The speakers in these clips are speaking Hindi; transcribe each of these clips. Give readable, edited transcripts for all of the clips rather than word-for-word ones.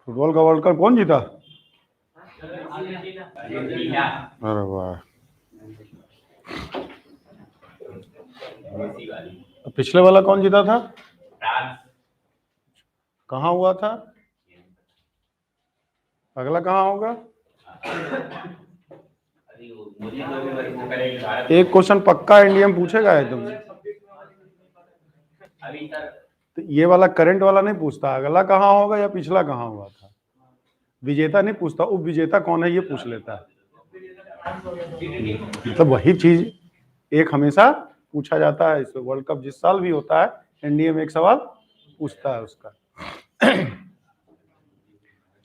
फुटबॉल का वर्ल्ड कप कौन जीता? अरे वाह। पिछले वाला कौन जीता था? कहाँ हुआ था? अगला कहाँ होगा? एक क्वेश्चन पक्का इंडिया में पूछेगा एकदम। तो ये वाला करंट वाला नहीं पूछता, अगला कहाँ होगा या पिछला कहाँ हुआ था। विजेता नहीं पूछता, उप विजेता कौन है ये पूछ लेता है। मतलब वही चीज एक हमेशा पूछा जाता है। इस वर्ल्ड कप जिस साल भी होता है इंडिया में एक सवाल पूछता है उसका।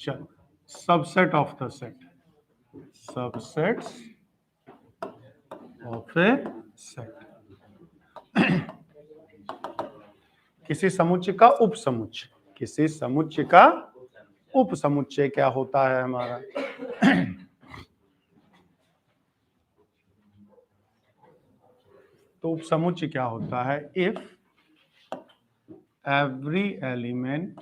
चलो, subset of the set, subsets of A set. किसी समुच्चय का उपसमुच्चय, किसी समुच्चय का उपसमुच्चय क्या होता है हमारा? तो उपसमुच्चय क्या होता है? If every element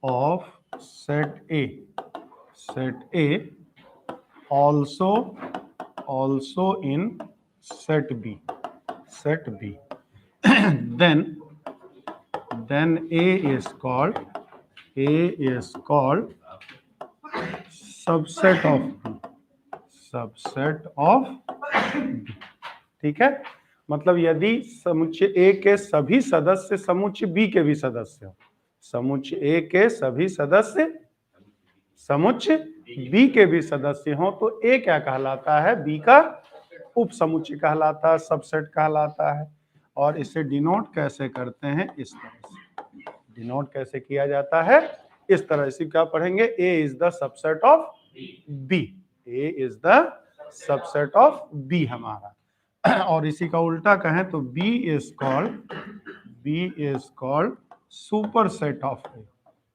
of set A also in set B then A is called subset of B। ठीक है, मतलब यदि समुच्चय A के सभी सदस्य समुच्चय B के भी सदस्य हो, समुच्चय A के सभी सदस्य समुच्चय B के भी सदस्य हो तो A क्या कहलाता है? B का उपसमुच्चय कहलाता है, सबसेट कहलाता है। और इसे डिनोट कैसे करते हैं? इस तरह से डिनोट कैसे किया जाता है? इस तरह से क्या पढ़ेंगे? A is the subset of B, A is the subset of B हमारा। और इसी का उल्टा कहें तो B is called super set of A,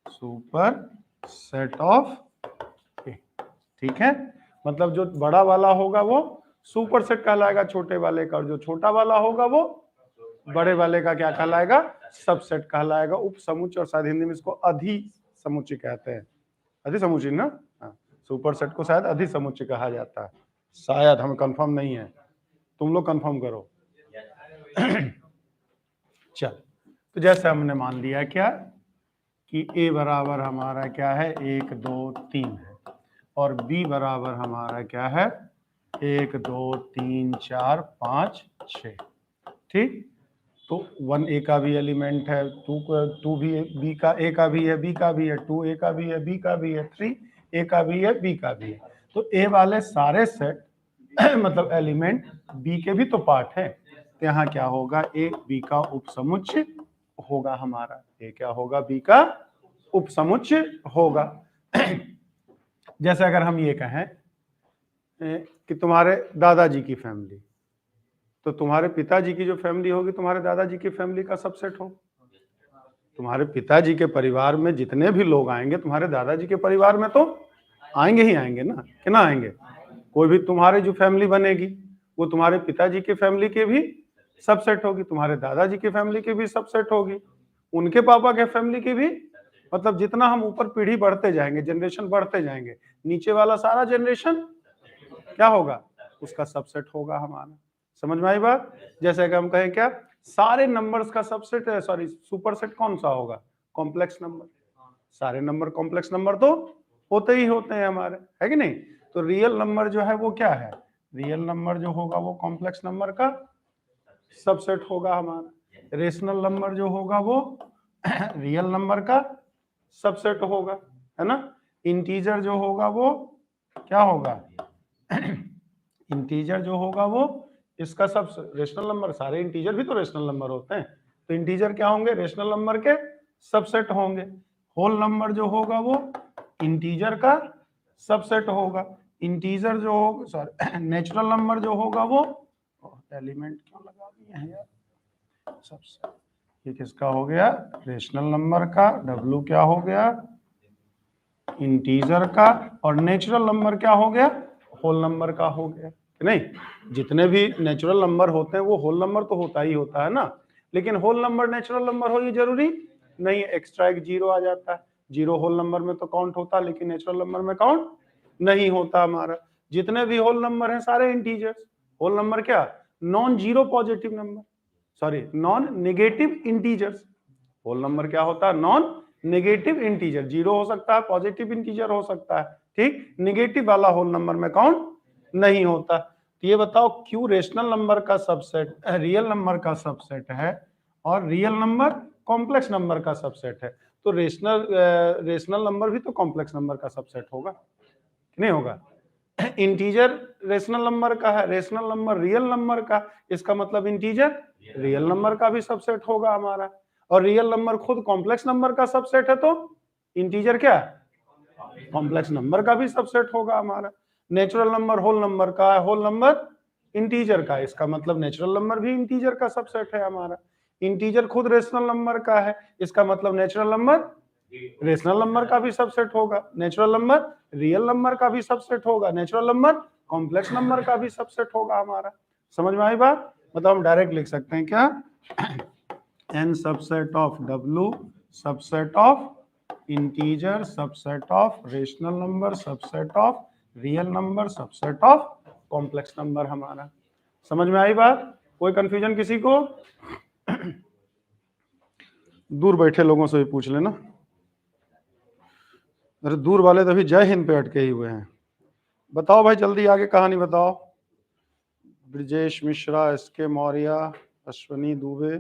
super set of A। ठीक है, मतलब जो बड़ा वाला होगा वो सुपर सेट कहलाएगा छोटे वाले का, और जो छोटा वाला होगा वो बड़े वाले का क्या कहलाएगा? सबसेट कहलाएगा। उप समुच्चय, और शायद हिंदी में इसको अधि समुच्चय कहते हैं। अधि समुच्चय ना, हाँ, सुपर सेट को शायद अधि समुच्चय कहा जाता है, शायद, हमें कंफर्म नहीं है, तुम लोग कंफर्म करो। चल, तो जैसे हमने मान लिया क्या कि A बराबर हमारा क्या है? 1 2 3 है, और B बराबर हमारा क्या है? 1 2 3 4 5 6। ठीक, तो 1 A का भी एलिमेंट है, 2 भी B का, A का भी है, B का भी है, 2 A का भी है, B का भी है, 3 A का भी है, B का भी है। तो A वाले सारे सेट मतलब एलिमेंट B के भी तो पार्ट है, तो यहाँ क्या होगा? A B का उपसमुच्चय होगा हमारा। A क्या होगा? B का उपसमुच्चय होगा। जैसे अगर हम ये कहें कि तुम्हारे दादाजी की फैमिली, तो तुम्हारे पिताजी की जो फैमिली होगी तुम्हारे दादाजी की फैमिली का सबसेट हो। तुम्हारे पिताजी के परिवार में जितने भी लोग आएंगे तुम्हारे दादाजी के परिवार में तो आएंगे ही आएंगे ना, कि ना आएंगे? कोई भी तुम्हारी जो फैमिली बनेगी वो तुम्हारे पिताजी की फैमिली के भी सबसेट होगी, तुम्हारे दादाजी की फैमिली के भी सबसेट होगी, उनके पापा के फैमिली की भी। मतलब जितना हम ऊपर पीढ़ी बढ़ते जाएंगे, जनरेशन बढ़ते जाएंगे, नीचे वाला सारा जनरेशन क्या होगा? उसका सबसेट होगा हमारा। समझ में आई बात? जैसे कि हम कहें क्या, सारे नंबर्स का सबसेट है, सॉरी सुपर सेट कौन सा होगा? Complex number. सारे नंबर कॉम्प्लेक्स नंबर तो होते ही होते हैं हमारे, है कि नहीं? तो रियल नंबर जो है वो क्या है? रियल नंबर जो होगा वो कॉम्प्लेक्स नंबर का सबसेट होगा हमारा। रेशनल नंबर जो होगा वो रियल नंबर का सबसेट होगा, है ना? इंटीजर जो होगा वो क्या होगा? इंटीजर जो होगा वो इसका सब रेशनल नंबर, सारे इंटीजर भी तो रेशनल नंबर होते हैं, तो इंटीजर क्या होंगे? रेशनल नंबर के सबसेट होंगे। होल नंबर जो होगा वो इंटीजर का सबसेट होगा। इंटीजर जो होगा, सॉरी, नेचुरल नंबर जो होगा वो, एलिमेंट क्यों लगा दिए हैं यार, सबसेट। ये किसका हो गया? रेशनल नंबर का। डब्ल्यू क्या हो गया? इंटीजर का। और नेचुरल नंबर क्या हो गया? होल नंबर का हो गया। नहीं, जितने भी नेचुरल नंबर होते हैं वो होल नंबर तो होता ही होता है ना, लेकिन होल नंबर नेचुरल नंबर हो ये जरूरी नहीं है। एक्स्ट्रा एक जीरो आ जाता है, जीरो होल नंबर में तो काउंट होता है लेकिन नेचुरल नंबर में काउंट नहीं होता हमारा। जितने भी होल नंबर हैं सारे इंटीजर्स। होल नंबर क्या? Non zero positive number, sorry non negative integers. Whole number क्या होता है? Non negative integer. जीरो हो सकता है, पॉजिटिव इंटीजर हो सकता है, ठीक। नेगेटिव वाला होल नंबर में काउंट नहीं होता। तो ये बताओ क्यों रेशनल नंबर का सबसेट रियल नंबर का सबसेट है और रियल नंबर कॉम्प्लेक्स नंबर का सबसेट है? तो रेशनल नंबर भी तो कॉम्प्लेक्स नंबर का सबसेट होगा, नहीं होगा? इंटीजर रेशनल नंबर का है, रेशनल नंबर रियल नंबर का, इसका मतलब इंटीजर रियल नंबर का भी सबसेट होगा हमारा। और रियल नंबर खुद कॉम्प्लेक्स नंबर का सबसेट है, तो इंटीजर क्या? कॉम्प्लेक्स नंबर का भी सबसेट होगा हमारा। नेचुरल नंबर होल नंबर का है, होल नंबर इंटीजर का, इसका मतलब नेचुरल नंबर भी इंटीजर का सबसेट है हमारा। इंटीजर खुद रेशनल नंबर का है, इसका मतलब नेचुरल नंबर रेशनल नंबर का भी सबसेट होगा, नेचुरल नंबर रियल नंबर का भी सबसेट होगा, नेचुरल नंबर कॉम्प्लेक्स नंबर का भी सबसेट होगा हमारा। समझ में आई बात? मतलब हम डायरेक्ट लिख सकते हैं क्या? n subset of w subset of integer subset of rational number subset of real number subset of complex number हमारा। समझ में आई बात? कोई कंफ्यूजन किसी को? दूर बैठे लोगों से भी पूछ लेना। अरे दूर वाले तो अभी जय हिंद पे अटके ही हुए हैं। बताओ भाई जल्दी आगे कहानी बताओ। Brijesh Mishra, SK Maurya, Ashwani Dubey,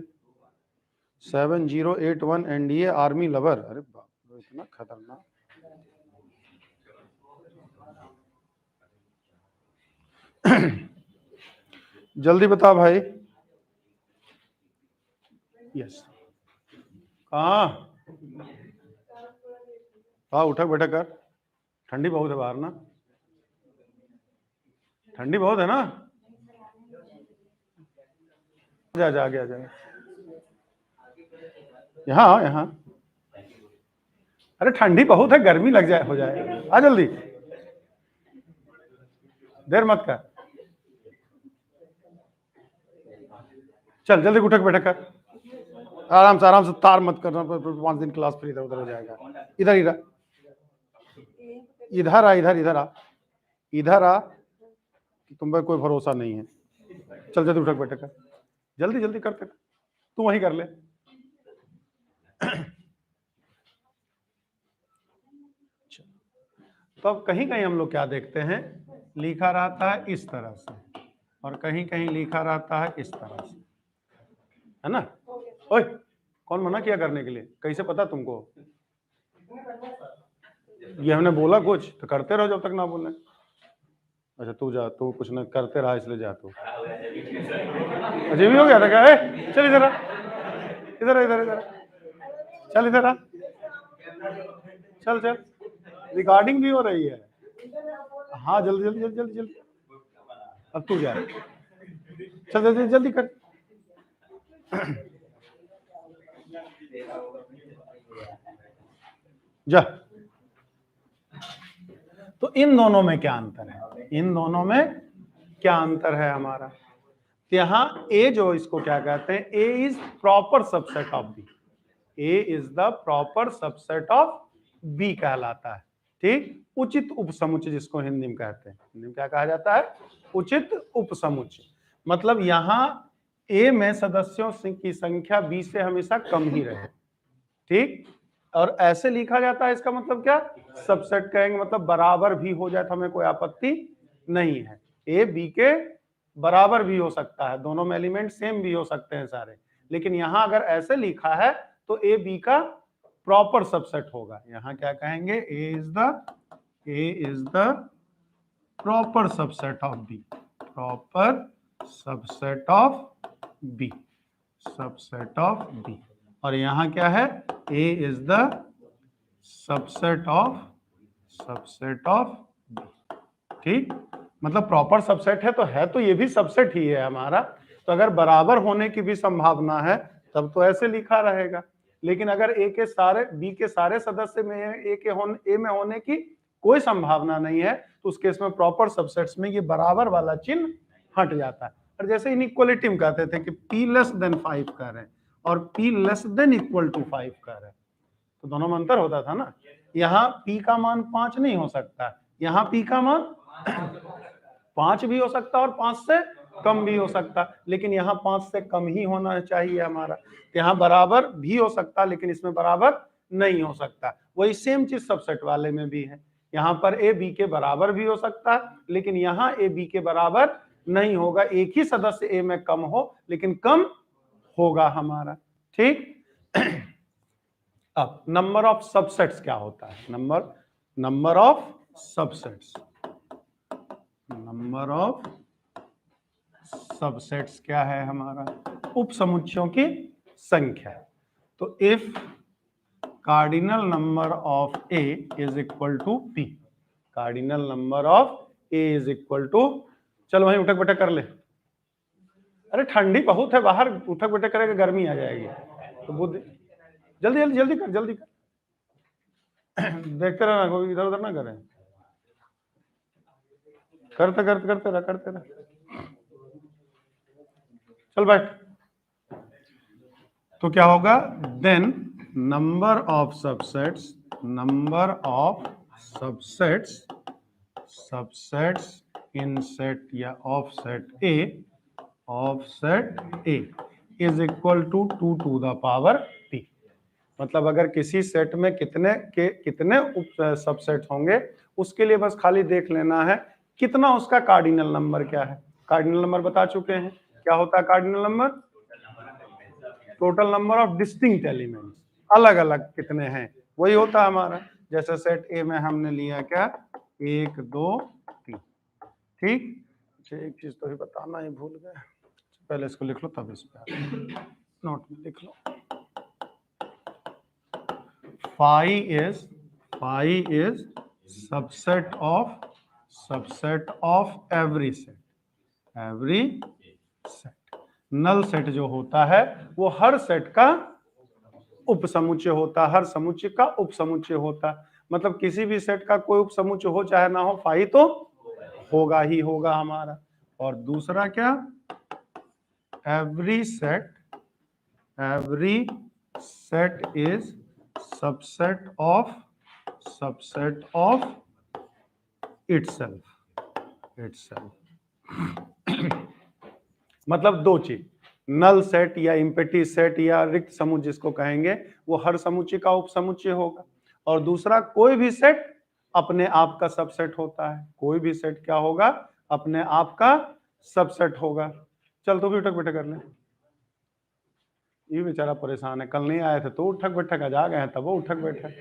7081 NDA army lover. अरे बाप रे, इतना खतरनाक। जल्दी बता भाई। यस, कहाँ? हाँ, उठक बैठक कर। ठंडी बहुत है बाहर ना, ठंडी बहुत है ना। जा जा आगे आ जा। यहाँ यहाँ, अरे ठंडी बहुत है, गर्मी लग जाए हो जाए। आ जल्दी, देर मत कर। चल जल्दी उठक बैठक कर, आराम से तार मत करना, 5 दिन क्लास फिर इधर उधर हो जाएगा। इधर इधर इधर आ, इधर आ, इधर आ। तुम पर कोई भरोसा नहीं है। चल जल्दी उठक बैठक कर, जल्दी जल्दी करते, तू वहीं कर ले। तो अब कहीं कहीं हम लोग क्या देखते हैं, लिखा रहता है इस तरह से और कहीं कहीं लिखा रहता है इस तरह से, है ना? ओए, कौन मना किया करने के लिए? कैसे पता तुमको? ये हमने बोला कुछ तो करते रहो जब तक ना बोले। अच्छा तू जा, तू कुछ ना करते रहा इसलिए जा तू। अजीब ही हो गया था क्या? चल इधर आ, इधर इधर इधर, चल इधर आ, चल चल, रिकॉर्डिंग भी हो रही है। हाँ जल्दी जल्दी जल्दी जल्दी जल्दी, अब तू जा, चल जल्दी जल्दी कर। जा। तो इन दोनों में क्या अंतर है? इन दोनों में क्या अंतर है हमारा? यहां ए जो इसको क्या कहते हैं, A is proper subset of B, A is the proper subset of B कहलाता है, ठीक। उचित उपसमुच्चय जिसको हिंदी में कहते हैं, हिंदी में क्या कहा जाता है? उचित उपसमुच्चय। मतलब यहां ए में सदस्यों की संख्या बी से हमेशा कम ही रहे, ठीक। और ऐसे लिखा जाता है, इसका मतलब क्या? सबसेट कहेंगे, मतलब बराबर भी हो जाए तो हमें कोई आपत्ति नहीं है। ए बी के बराबर भी हो सकता है, दोनों में एलिमेंट सेम भी हो सकते हैं सारे, लेकिन यहां अगर ऐसे लिखा है तो ए बी का प्रॉपर सबसेट होगा। यहां क्या कहेंगे? A is the proper subset of B, proper subset of B, subset of B. और यहां क्या है? A is the subset of B, ठीक। मतलब प्रॉपर सबसेट है तो ये भी सबसेट ही है हमारा। तो अगर बराबर होने की भी संभावना है तब तो ऐसे लिखा रहेगा, लेकिन अगर ए के सारे बी के सारे सदस्य में ए में होने की कोई संभावना नहीं है, तो उस केस में प्रॉपर सबसेट्स में ये बराबर वाला चिन्ह हट जाता है। और जैसे इनइक्वालिटी में कहते थे कि p लेस देन 5 कर रहे हैं और p less than equal to 5 कर रहे हैं, तो दोनों में अंतर होता था ना। यहाँ p का मान 5 नहीं हो सकता, यहाँ p का मान 5 भी हो सकता और 5 से कम भी हो सकता, लेकिन यहाँ 5 से कम ही होना चाहिए हमारा। यहाँ बराबर भी हो सकता लेकिन इसमें बराबर नहीं हो सकता। वही सेम चीज सबसेट वाले में भी है, यहाँ पर a b के बराबर भी हो सकता है लेकिन यहाँ a b के बराबर नहीं होगा। एक ही सदस्य a में कम हो लेकिन कम होगा हमारा, ठीक। अब नंबर ऑफ सबसेट्स क्या होता है? Number of subsets, number of subsets क्या है हमारा? उप समुच्चयों की संख्या। तो if cardinal number of a is equal to p, cardinal number of a is equal to, चलो वहीं उठक बैठक कर ले। अरे ठंडी बहुत है बाहर, उठक बैठक करेगा गर्मी आ जाएगी, तो बुद्धि जल्दी जल्दी जल्दी कर, जल्दी कर। देखते रहना, कोई इधर उधर ना करें, करते करते करते रह, करते रह। चल बैठ। तो क्या होगा? Then number of subsets, number of subsets, subsets in set या of set A is equal to 2 two the power p। मतलब अगर किसी सेट में कितने उप सबसेट होंगे, उसके लिए बस खाली देख लेना है कितना उसका कार्डिनल नंबर क्या है। कार्डिनल नंबर बता चुके हैं, क्या होता है cardinal number? Total number of distinct elements, अलग अलग कितने हैं वही होता है हमारा। जैसे सेट ए में हमने लिया क्या? 1 2 3, ठीक। एक चीज तो ही बताना ही भूल गए, पहले इसको लिख लो तब इस पे नोट में लिख लो। phi is subset of every set। Null set जो होता है वो हर सेट का उपसमुच्चय होता है, हर समुच्चय का उपसमुच्चय होता है। मतलब किसी भी सेट का कोई उपसमुच्चय हो चाहे ना हो, phi तो होगा ही होगा हमारा। और दूसरा क्या? every set is subset of itself। मतलब दो चीज, नल सेट या इम्पेटी सेट या रिक्त समुच्चय जिसको कहेंगे, वो हर समुच्चय का उपसमुच्चय होगा। और दूसरा, कोई भी सेट अपने आप का सबसेट होता है। कोई भी सेट क्या होगा? अपने आप का सबसेट होगा। चल तो भी उठक बैठक कर ले। ये बेचारा परेशान है, कल नहीं आए थे तो उठक बैठक, आज आ गए हैं तब वो उठक बैठक।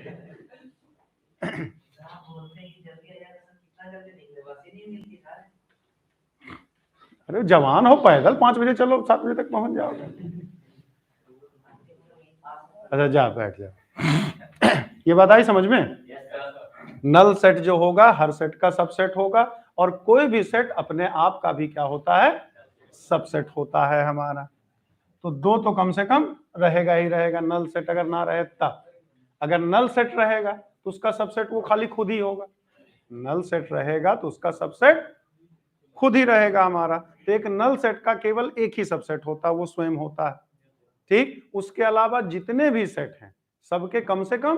अरे जवान हो, पैदल 5 बजे चलो, 7 बजे तक पहुंच जाओगे। अच्छा जा बैठ जा। ये बात आई समझ में? नल सेट जो होगा हर सेट का सबसेट होगा, और कोई भी सेट अपने आप का भी क्या होता है? सबसेट होता है हमारा। तो दो तो कम से कम रहेगा ही रहेगा, नल सेट अगर ना रहे तब। अगर नल सेट रहेगा तो उसका सबसेट वो खाली खुद ही होगा। नल सेट रहेगा तो उसका सबसेट खुद ही रहेगा हमारा। तो एक नल सेट का केवल एक ही सबसेट होता है, वो स्वयं होता है, ठीक। उसके अलावा जितने भी सेट हैं सबके कम से कम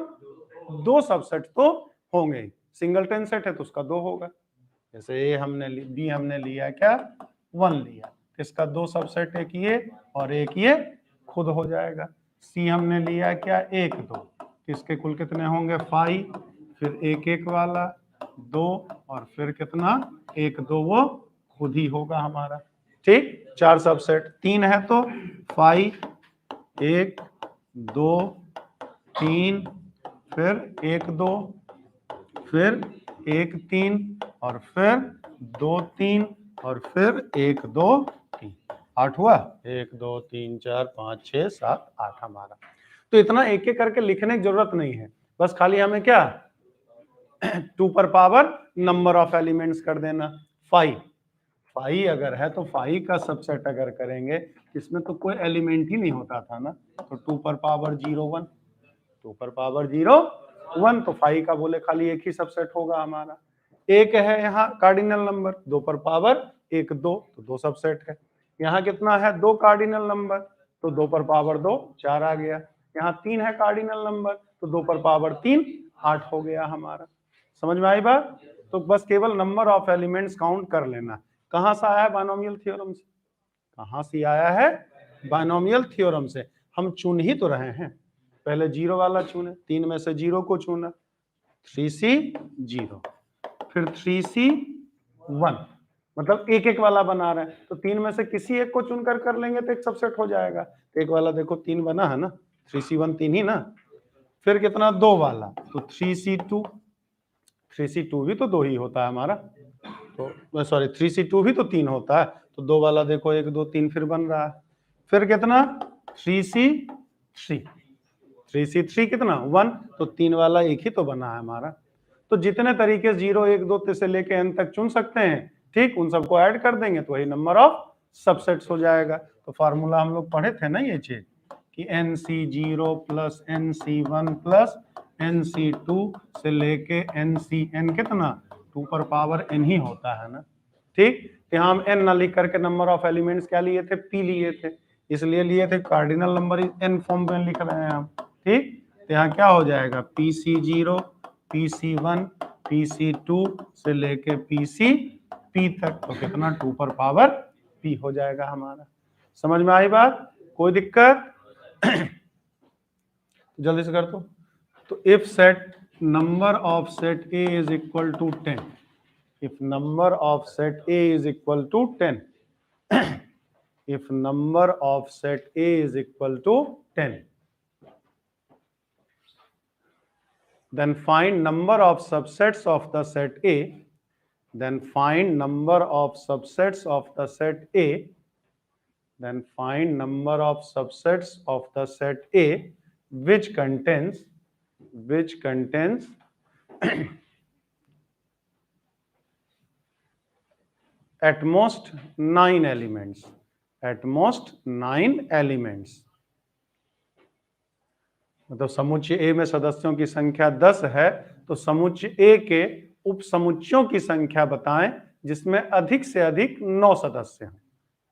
2 सबसेट तो होंगे ही। सिंगलटन सेट है तो उसका 2 होगा। जैसे ए हमने बी हमने लिया क्या? 1 लिया, इसका 2 सबसेट, एक ये और एक ये खुद हो जाएगा। सी हमने लिया क्या? 1 2, इसके कुल कितने होंगे? 5, फिर एक एक वाला 2 और फिर कितना? 1 2, वो खुद ही होगा हमारा, ठीक। 4 सबसेट, 3 है तो 5 1 2 3, फिर 1 2, फिर 1 3 और फिर 2 3 और फिर 1 2 3, 8 हुआ। 1 2 3 4 5 6 7 8 हमारा। तो इतना एक एक करके लिखने की जरूरत नहीं है, बस खाली हमें क्या 2 पर पावर नंबर ऑफ एलिमेंट्स कर देना। 5 अगर है तो 5 का सबसेट अगर करेंगे, इसमें तो कोई एलिमेंट ही नहीं होता था ना, तो 2 पर पावर 0 1, 2 पर पावर 0 1, तो फाई का बोले खाली एक ही सबसेट होगा हमारा। एक है यहाँ कार्डिनल नंबर 2 पर पावर 1 2, तो 2 सबसेट है। यहाँ कितना है 2 कार्डिनल नंबर, तो 2 पर पावर 2 4 आ गया। यहाँ 3 है कार्डिनल नंबर, तो 2 पर पावर 3 8 हो गया हमारा। समझ में आई बात? तो बस केवल नंबर ऑफ एलिमेंट्स काउंट कर लेना। कहाँ से आया? बायनोमियल थ्योरम से। कहाँ से आया है? बायनोमियल थ्योरम से। हम चुन ही तो रहे हैं। पहले 0 वाला चुने, 3 में से 0 को चुना, 3C 0, फिर 3C 1, मतलब एक एक वाला बना रहे हैं, तो 3 में से किसी एक को चुनकर कर लेंगे तो एक सबसेट हो जाएगा। तो एक वाला देखो 3 बना है ना, 3C 1 3 ही ना। फिर कितना 2 वाला, तो 3C 2, 3C 2 भी तो 2 ही होता है हमारा, तो सॉरी 3C 2 भी तो 3 होता है, तो 2 वाला देखो 1 2 3 फिर बन रहा है। फिर कितना 3C3, 3C3 कितना 1, तो 3 वाला एक ही तो बना है हमारा। तो जितने तरीके 0 1 2 से लेके n तक चुन सकते हैं, ठीक, उन सबको ऐड कर देंगे तो वही नंबर ऑफ सबसेट्स हो जाएगा। तो फार्मूला हम लोग पढ़े थे ना ये चीज कि NC0 plus NC1 plus NC2 से लेके NCn कितना 2 पर पावर n ही होता है ना, ठीक। यहाँ हम n ना लिख करके नंबर ऑफ एलिमेंट्स क्या लिए थे? p लिए थे, इसलिए लिए थे कार्डिनल नंबर n फॉर्म में लिख रहे हैं हम, ठीक। तो यहाँ क्या हो जाएगा PC0 PC1 PC2 से लेके P तक, तो कितना 2 पर पावर p हो जाएगा हमारा। समझ में आई बात? कोई दिक्कत? जल्दी से कर दो। तो if set number of set A is equal to 10, if number of set A is equal to 10, if number of set A is equal to 10, then find number of subsets of the set A, then find number of subsets of the set A, then find number of subsets of the set A which contains at most 9 elements, at most 9 elements। मतलब समुच्चय ए में सदस्यों की संख्या 10 है, तो समुच्चय ए के उप समुच्चयों की संख्या बताएं जिसमें अधिक से अधिक 9 सदस्य हों,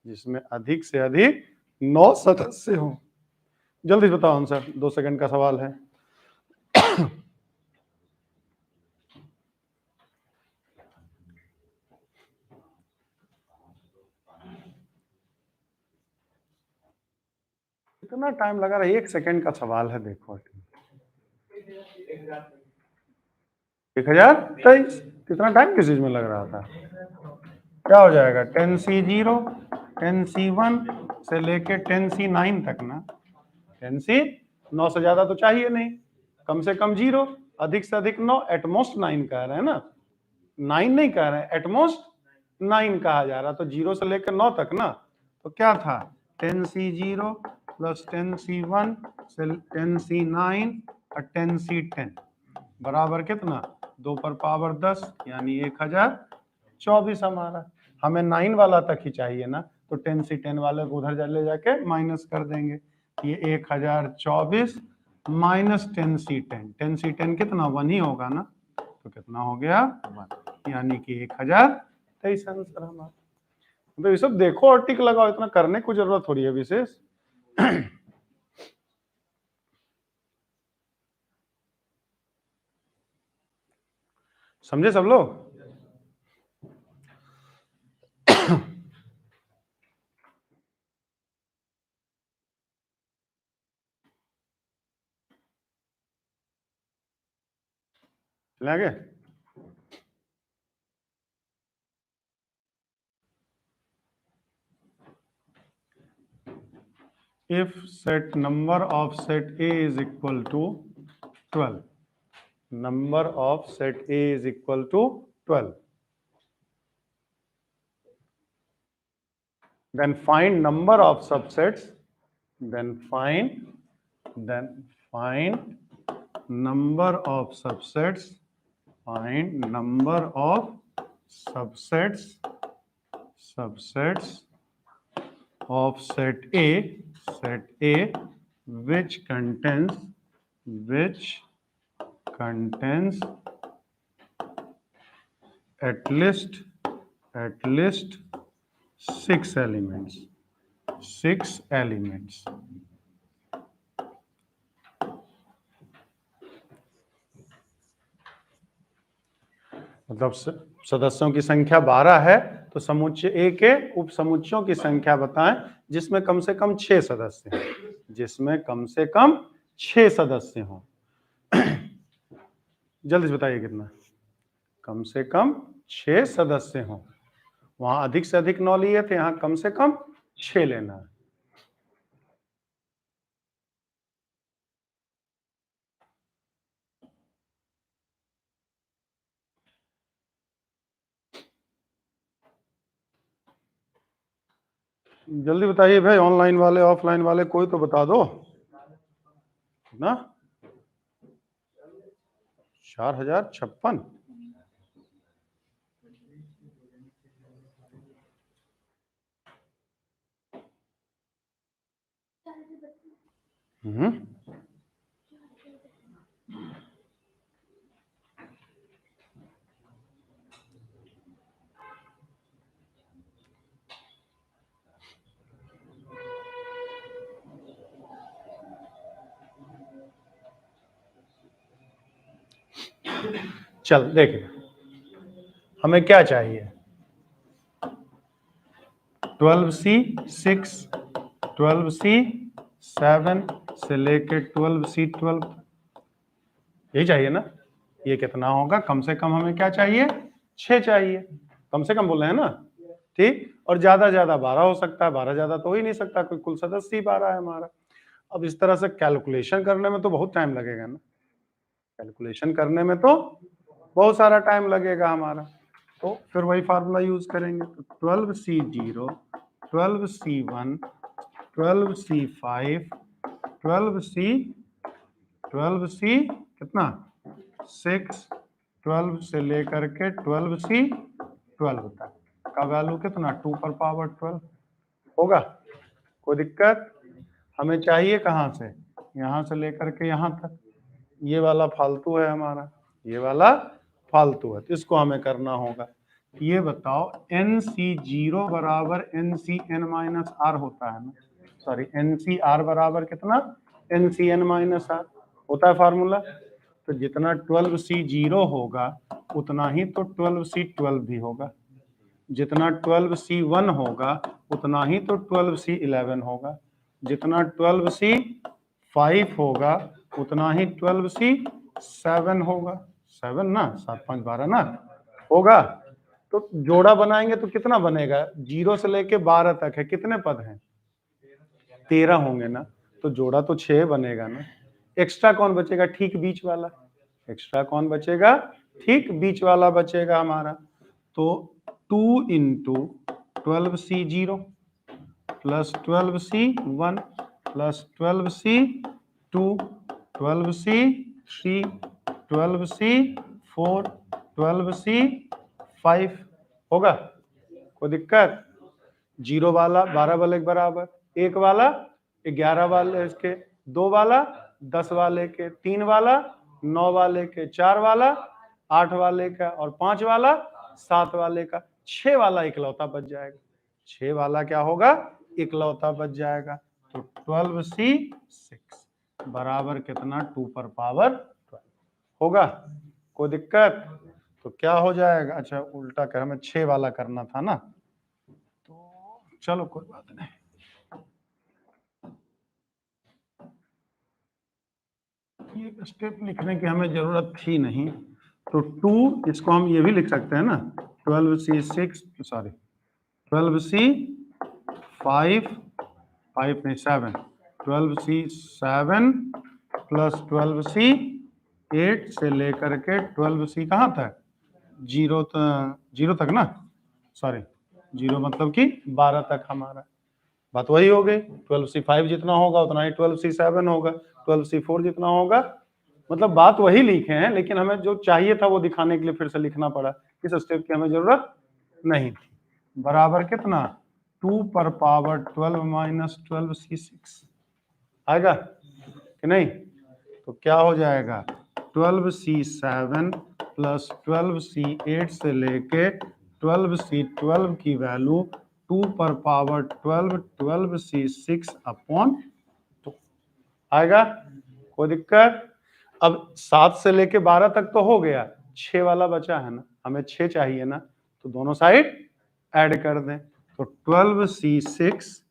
जिसमें अधिक से अधिक 9 सदस्य हों। जल्दी बताओ आंसर, 2 सेकंड का सवाल है। कितना टाइम लगा रहा है? 1 सेकंड का सवाल है, देखो 1023। कितना टाइम किस चीज में लग रहा था? क्या हो जाएगा 10C0 10C1 से लेके 10C9 तक ना। 10C 9 से ज्यादा तो चाहिए नहीं, कम से कम 0, अधिक से अधिक 9, एटमोस्ट 9 कह रहे हैं ना, 9 नहीं कह रहे हैं, एटमोस्ट 9 कहा जा रहा। तो 0 से लेकर 9 तक ना, तो क्या था 10C0 प्लस 10C1 से 10C9 और 10C10 बराबर कितना 2 पर पावर 10 यानी 1024 हमारा। हमें 9 वाला तक ही चाहिए ना, तो 10C10 वाले को उधर ले जाके माइनस कर देंगे। ये 1024 माइनस 10C10, 10C10 कितना 1 ही होगा ना, तो कितना हो गया 1, यानी कि 1023 आंसर हमारा। तो ये सब देखो और टिक लगाओ, इतना करने की जरूरत थोड़ी है विशेष। समझे सब लोग? आगे if set number of set A is equal to 12, number of set A is equal to 12, then find number of subsets, then find number of subsets, find number of subsets of set A which contains contains at least 6 elements. 6 elements. मतलब सदस्यों की संख्या 12 है, तो समुच्चय ए के उप समुच्चयों की संख्या बताएं जिसमें कम से कम 6 सदस्य हैं, जिसमें कम से कम 6 सदस्य हों। जल्दी से बताइए कितना? कम से कम 6 सदस्य हों। वहां अधिक से अधिक 9 लिए थे, यहां कम से कम 6 लेना है। जल्दी बताइए भाई, ऑनलाइन वाले ऑफलाइन वाले कोई तो बता दो ना। 4056। चल देखिए, हमें क्या चाहिए? 12C 6, 12C 7 से लेके 12C 12, यही चाहिए ना। ये कितना होगा? कम से कम हमें क्या चाहिए? 6 चाहिए, कम से कम बोल रहे हैं ना, ठीक। और ज्यादा 12 हो सकता है, 12 ज्यादा तो हो ही नहीं सकता, कोई कुल सदस्य ही 12 है हमारा। अब इस तरह से कैलकुलेशन करने में तो बहुत टाइम लगेगा ना, कैलकुलेशन करने में तो बहुत सारा टाइम लगेगा हमारा, तो फिर वही फार्मूला यूज करेंगे। तो 12C0, 12C1, 12C5, 12C कितना 6, 12 से लेकर के 12C12 तक का वैल्यू कितना 2 पर पावर 12 होगा। कोई दिक्कत? हमें चाहिए कहाँ से? यहाँ से लेकर के यहाँ तक। ये वाला फालतू है हमारा, ये वाला फालतू है, तो इसको हमें करना होगा। ये बताओ NC0 बराबर NCn-r होता है ना, सॉरी NCr बराबर कितना NCn-r होता है फार्मूला। तो जितना 12C0 होगा उतना ही तो 12C12 भी होगा, जितना 12C1 होगा उतना ही तो 12C11 होगा, जितना 12C5 होगा उतना ही 12C7 होगा। 7 ना, 7 5 12 ना होगा। तो जोड़ा बनाएंगे तो कितना बनेगा? 0 से लेके 12 तक है, कितने पद हैं? 13 होंगे ना, तो जोड़ा तो 6 बनेगा ना। एक्स्ट्रा कौन बचेगा? ठीक बीच वाला। एक्स्ट्रा कौन बचेगा? ठीक बीच वाला बचेगा हमारा। तो 2 into 12C0 plus 12C1 plus 12C2, 12C3, 12C4, 12C5 होगा। कोई दिक्कत? 0 वाला 12 वाले के बराबर, 1 वाला 11 वाले के, 2 वाला 10 वाले के, 3 वाला 9 वाले के, 4 वाला 8 वाले का और 5 वाला 7 वाले का, 6 वाला इकलौता बच जाएगा। 6 वाला क्या होगा? इकलौता बच जाएगा। तो 12C6 बराबर कितना 2 पर पावर 12 होगा। कोई दिक्कत? तो क्या हो जाएगा? अच्छा उल्टा कर, हमें 6 वाला करना था ना, तो चलो कोई बात नहीं। ये स्टेप लिखने की हमें जरूरत थी नहीं, तो 2 इसको हम ये भी लिख सकते हैं ना, 12C6 सॉरी 12C5 5 नहीं 7, 12C7 प्लस 12C8 से लेकर के 12C कहाँ तक? 0 तक ना, सॉरी 0 मतलब कि 12 तक हमारा। बात वही हो गई, 12C5 जितना होगा उतना ही 12C7 होगा, 12C4 जितना होगा, मतलब बात वही लिखे हैं, लेकिन हमें जो चाहिए था वो दिखाने के लिए फिर से लिखना पड़ा। इस स्टेप की हमें जरूरत नहीं थी। बराबर कितना 2 पर पावर 12 माइनस 12C6 आएगा कि नहीं? तो क्या हो जाएगा 12C7 प्लस 12C8 से लेके 12C12 की वैल्यू 2 पर पावर 12C6 अपॉन 2 आएगा। कोई दिक्कत? अब 7 से लेके 12 तक तो हो गया, 6 वाला बचा है ना, हमें 6 चाहिए ना, तो दोनों साइड ऐड कर दें। तो 12C6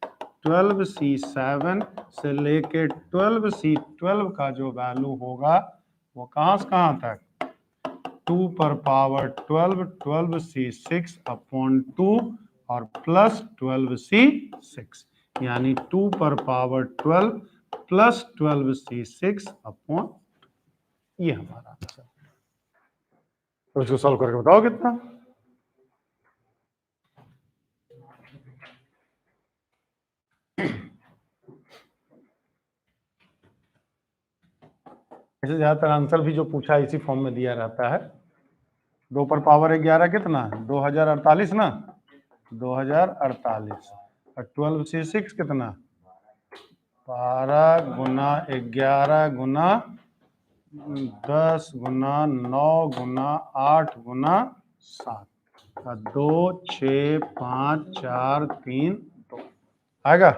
12C7 से लेके 12C12 का जो वैल्यू होगा वो कहां से कहां तक, 2 पर पावर 12 अपॉन 2 और प्लस 12C6 यानी 2 पर पावर 12 प्लस 12C6 अपॉन, ये हमारा आंसर। तो इसको सॉल्व करके बताओ कितना। ऐसे ज्यादातर आंसर भी जो पूछा इसी फॉर्म में दिया रहता है। 2 पर पावर 11 कितना, 2048 ना, 2048 और 12C6 कितना, 12 गुना 11 गुना 10 गुना 9 गुना 8 गुना 7 2 6 5 4 3 2 आएगा।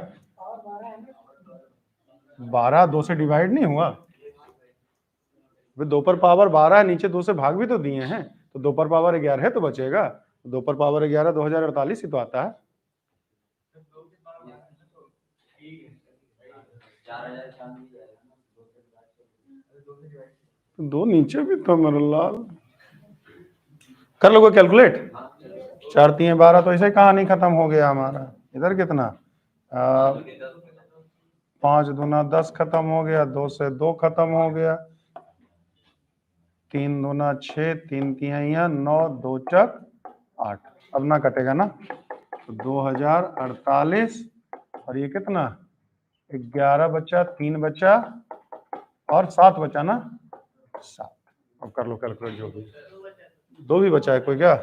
12 2 से डिवाइड नहीं हुआ, 2 पर पावर 12 है, नीचे 2 से भाग भी तो दिए हैं, तो 2 पर पावर 11 है तो बचेगा, 2 पर पावर 11 2048 ही तो आता है। दो नीचे भी तो मेरे लाल, कर लो कैलकुलेट। 4 3 12 तो ऐसे कहानी खत्म हो गया हमारा। इधर कितना, 5 दूना 10 खत्म हो गया, 2 से 2 खत्म हो गया, 3 दूना 6 3 तिहाइयां 9 2 चक 8, अब ना कटेगा ना, तो 2048 और ये कितना 11 बचा, 3 बचा और 7 बचा ना, 7। अब कर लो कैलकुलेट, जो भी 2 भी बचा है कोई क्या,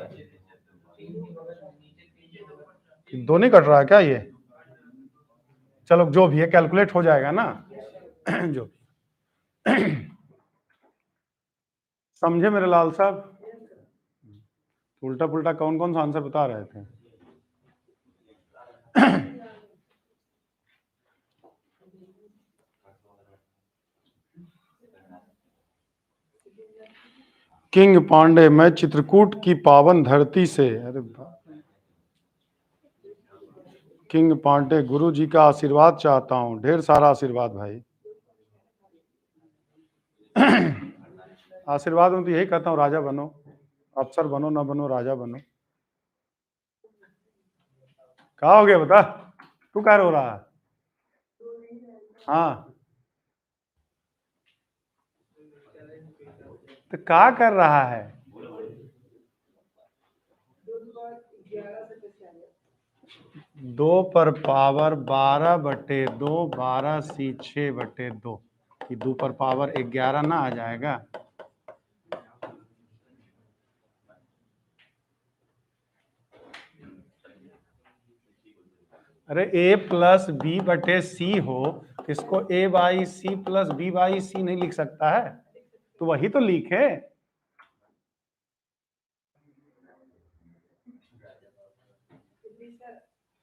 2 नहीं कट रहा है क्या ये, चलो जो भी है कैलकुलेट हो जाएगा ना। जो भी समझे मेरे लाल साहब। उल्टा पुल्टा कौन कौन सा आंसर बता रहे थे। किंग पांडे, मैं चित्रकूट की पावन धरती से, अरे किंग पांडे, गुरु जी का आशीर्वाद चाहता हूं, ढेर सारा आशीर्वाद भाई। आशीर्वाद में तो यही कहता हूँ, राजा बनो, अफसर बनो ना बनो, राजा बनो। कहा हो गया बता, तू क्या रो रहा है। हाँ तो क्या कर रहा है, 2 पर पावर 12/2 12C6/2, 2 पर पावर 11 ना आ जाएगा। अरे A प्लस B/C हो, इसको A/C प्लस B/C नहीं लिख सकता है, तो वही तो लिखे।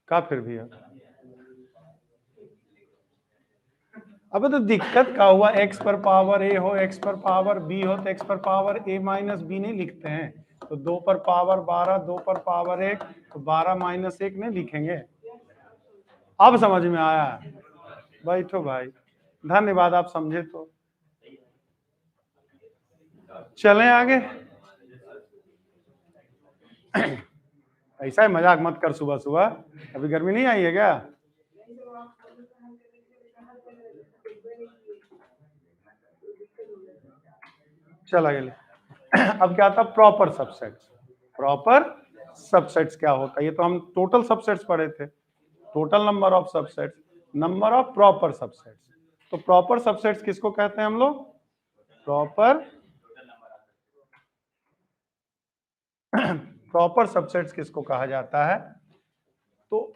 का फिर भी है, अब तो दिक्कत का हुआ, x पर पावर a हो, x पर पावर b हो, तो x पर पावर a माइनस बी नहीं लिखते हैं, तो 2 पर पावर 12 2 पर पावर 1 तो 12 माइनस 1 नहीं लिखेंगे। अब समझ में आया, बैठो भाई, धन्यवाद आप समझे तो। चलें आगे। ऐसा है, मजाक मत कर सुबह सुबह, अभी गर्मी नहीं आई है क्या। चल आगे ले। अब क्या था, प्रॉपर सबसेट्स। प्रॉपर सबसेट्स क्या होता है, ये तो हम टोटल सबसेट्स पढ़े थे, total number of subsets, number of proper subsets. तो प्रॉपर सबसेट्स किसको कहते हैं हम लोग, प्रॉपर सबसेट्स किसको कहा जाता है। तो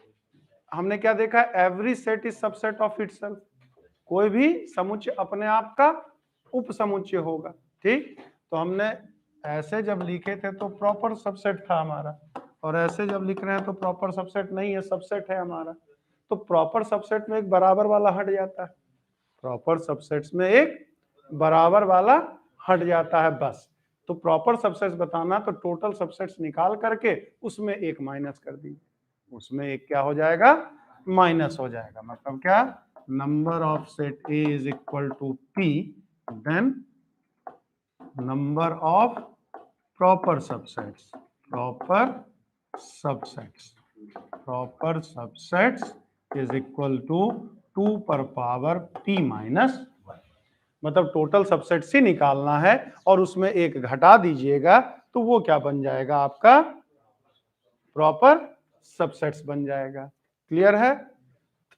हमने क्या देखा, every set is subset of itself, कोई भी समुच्चय अपने आप का उप समुच्चय होगा, ठीक, तो हमने ऐसे जब लिखे थे तो प्रॉपर सबसेट था हमारा, और ऐसे जब लिख रहे हैं तो प्रॉपर सबसेट नहीं है, सबसेट है हमारा। तो प्रॉपर सबसेट में एक बराबर वाला हट जाता है, प्रॉपर सबसेट्स में एक बराबर वाला हट जाता है बस। तो प्रॉपर सबसेट्स बताना तो टोटल सबसेट्स निकाल करके उसमें एक माइनस कर दीजिए, उसमें एक क्या हो जाएगा, माइनस हो जाएगा। मतलब क्या, number of set A is equal to P, then number of proper subsets, proper subsets is equal to 2 पर पावर p माइनस 1। मतलब टोटल सबसेट्स ही निकालना है और उसमें एक घटा दीजिएगा तो वो क्या बन जाएगा, आपका प्रॉपर सबसेट्स बन जाएगा। क्लियर है?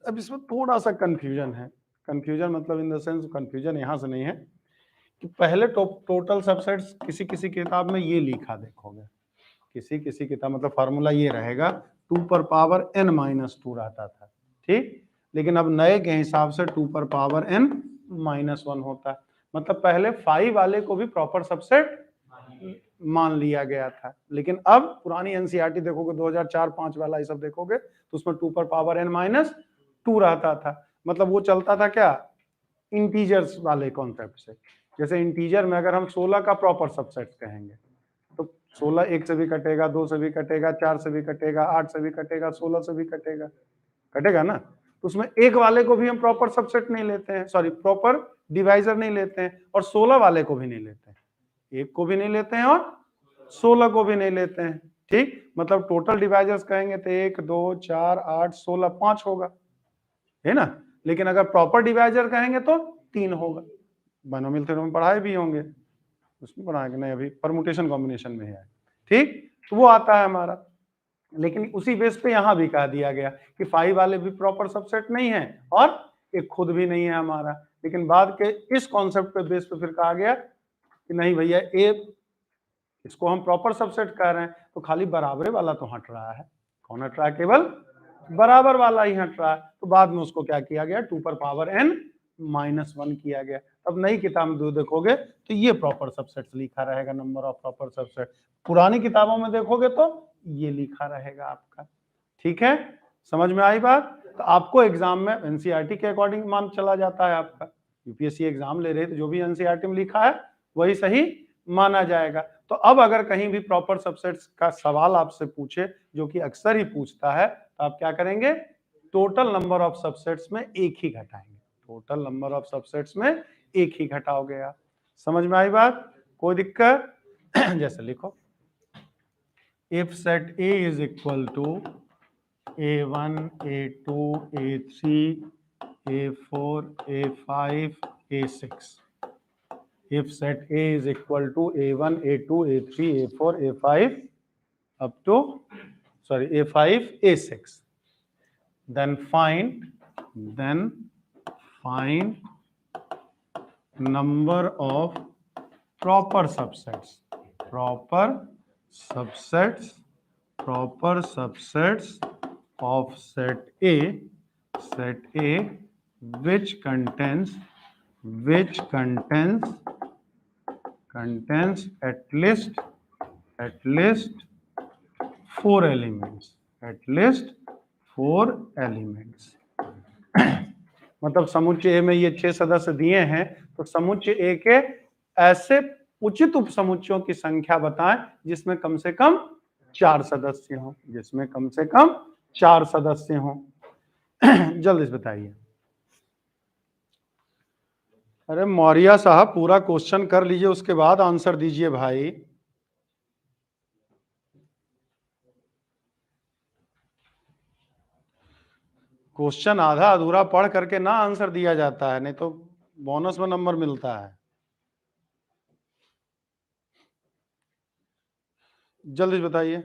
अब इसमें थोड़ा सा कंफ्यूजन है, कंफ्यूजन मतलब इन द सेंस कंफ्यूजन यहां से नहीं है कि पहले टोटल सबसेट्स किसी किसी किताब में ये लिखा देखोगे, किसी किसी किताब मतलब फार्मूला ये रहेगा 2 पर पावर n माइनस 2 रहता था, ठीक, लेकिन अब नए के हिसाब से 2 पर पावर n माइनस 1 होता है। मतलब पहले 5 वाले को भी प्रॉपर सबसेट मान लिया गया था, लेकिन अब पुरानी एनसीईआरटी देखोगे 2004-5 वाला ये सब देखोगे तो उसमें 2 पर पावर n माइनस 2 रहता था। मतलब वो चलता था क्या, इंटीजर्स वाले कॉन्सेप्ट से। जैसे इंटीजर में अगर हम 16 का प्रॉपर सबसेट कहेंगे तो 16 एक से भी कटेगा, 2 से भी कटेगा, 4 से भी कटेगा, 8 से भी कटेगा, 16 से भी कटेगा, कटेगा ना। तो उसमें एक वाले को भी हम प्रॉपर सबसेट नहीं लेते हैं, सॉरी प्रॉपर डिवाइजर नहीं लेते हैं, और 16 वाले को भी नहीं लेते हैं, एक को भी नहीं लेते हैं और 16 को भी नहीं लेते हैं। ठीक, मतलब टोटल डिवाइजर्स कहेंगे तो 1 2 4 8 16 5 होगा, है ना। लेकिन अगर प्रॉपर डिवाइजर कहेंगे तो 3 होगा। बाइनोमियल थ्योरम में पढ़ाए भी होंगे, उसमें पढ़ाएंगे नहीं, अभी परमुटेशन कॉम्बिनेशन में है। ठीक, तो वो आता है हमारा। लेकिन उसी बेस पे यहां भी कह दिया गया कि 5 वाले भी प्रॉपर सबसेट नहीं है और एक खुद भी नहीं है हमारा। लेकिन बाद के इस कॉन्सेप्ट पे बेस पे फिर कहा गया कि नहीं भैया, ए इसको हम प्रॉपर सबसेट कह रहे हैं तो खाली बराबरे वाला तो हट रहा है। कौन हट रहा है, केवल बराबर वाला ही हट रहा है। तो बाद में उसको क्या किया गया, 2 पर पावर n माइनस 1 किया गया। अब नई किताब में देखोगे तो ये प्रॉपर सबसेट लिखा रहेगा, नंबर ऑफ प्रॉपर सबसेट। पुरानी किताबों में देखोगे तो ये लिखा रहेगा आपका। ठीक है, समझ में आई बात? तो आपको एग्जाम में एनसीईआरटी के अकॉर्डिंग मान चला जाता है आपका। यूपीएससी एग्जाम ले रहे तो जो भी एनसीईआरटी में लिखा है वही सही माना जाएगा। तो अब अगर कहीं भी प्रॉपर सबसेट्स का सवाल आपसे पूछे, जो कि अक्सर ही पूछता है, तो आप क्या करेंगे, टोटल नंबर ऑफ सबसेट्स में एक ही घटाएंगे, टोटल नंबर ऑफ सबसेट्स में एक ही घटाओगे आप। समझ में आई बात? कोई दिक्कत? जैसे लिखो, if set A is equal to a1 a2 a3 a4 a5 a6, if set A is equal to A1, A2, A3, A4, A5 up to, sorry, A5, A6, then find number of proper subsets, proper subsets of set A which contains at least 4 elements, मतलब समुच्चय ए में ये 6 सदस्य दिए हैं, तो समुच्चय ए के ऐसे उचित उपसमुच्चयों की संख्या बताएं जिसमें कम से कम 4 सदस्य हों, जिसमें कम से कम 4 सदस्य हों। जल्दी से बताइए। अरे मौर्य साहब, पूरा क्वेश्चन कर लीजिए, उसके बाद आंसर दीजिए भाई। क्वेश्चन आधा अधूरा पढ़ करके ना आंसर दिया जाता है, नहीं तो बोनस में नंबर मिलता है। जल्दी बताइए।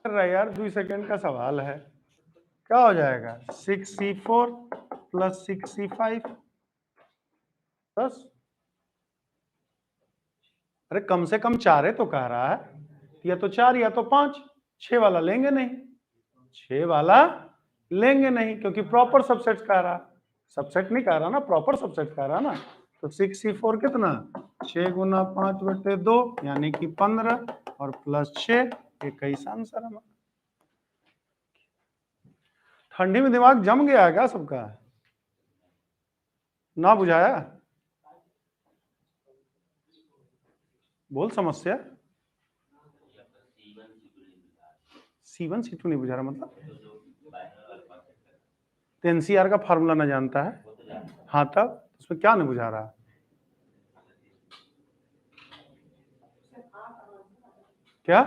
रहा है यार, 2 सेकंड का सवाल है। क्या हो जाएगा 6c4 प्लस 6c5 बस। अरे कम से कम 4 है तो कह रहा है, या तो 4 या तो 5, 6 वाला लेंगे नहीं, 6 वाला लेंगे नहीं क्योंकि प्रॉपर सबसेट कह रहा, सबसेट नहीं कह रहा ना, प्रॉपर सबसेट कह रहा ना। तो 6c4 कितना, 6 गुना 5/2 यानी कि 15 और प्लस 6, 21 आंसर हमारा। ठंडी में दिमाग जम गया है क्या सबका, ना बुझाया? बोल समस्या। C1 C2 नहीं बुझा रहा मतलब, तो एनसीआर का फार्मूला ना जानता है? हाँ तब उसमें क्या नहीं बुझा रहा? क्या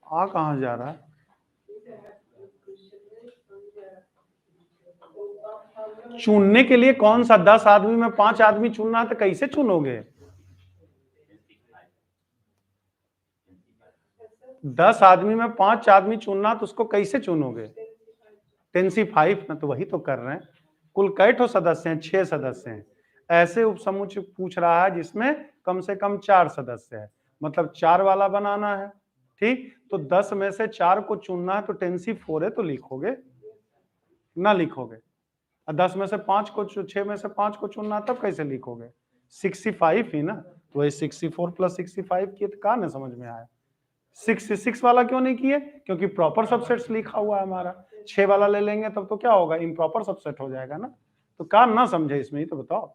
आ कहाँ जा रहा है? चुनने के लिए कौन सा, 10 आदमी में 5 आदमी चुनना है तो कैसे चुनोगे? 10 आदमी में 5 आदमी चुनना तो उसको कैसे चुनोगे? 10c5 ना, तो वही तो कर रहे हैं। कुल कै ठो सदस्य हैं? 6 सदस्य हैं। ऐसे उपसमूह पूछ रहा है जिसमें कम से कम 4 सदस्य है, मतलब 4 वाला बनाना है। ठीक, तो 10 में से 4 को चुनना है, तो 10c4 है तो लिखोगे ना, लिखोगे। 10 में से 5 को, 6 में से 5 को चुनना तब कैसे लिखोगे? 65 ही ना, तो वही 64 प्लस 65 की कहा ना समझ में आया। 6 वाला क्यों नहीं किए? क्योंकि प्रॉपर सबसेट्स लिखा हुआ है हमारा। 6 वाला ले लेंगे तब तो क्या होगा, इम्प्रॉपर सबसेट हो जाएगा ना। तो काम ना समझे इसमें ही तो बताओ।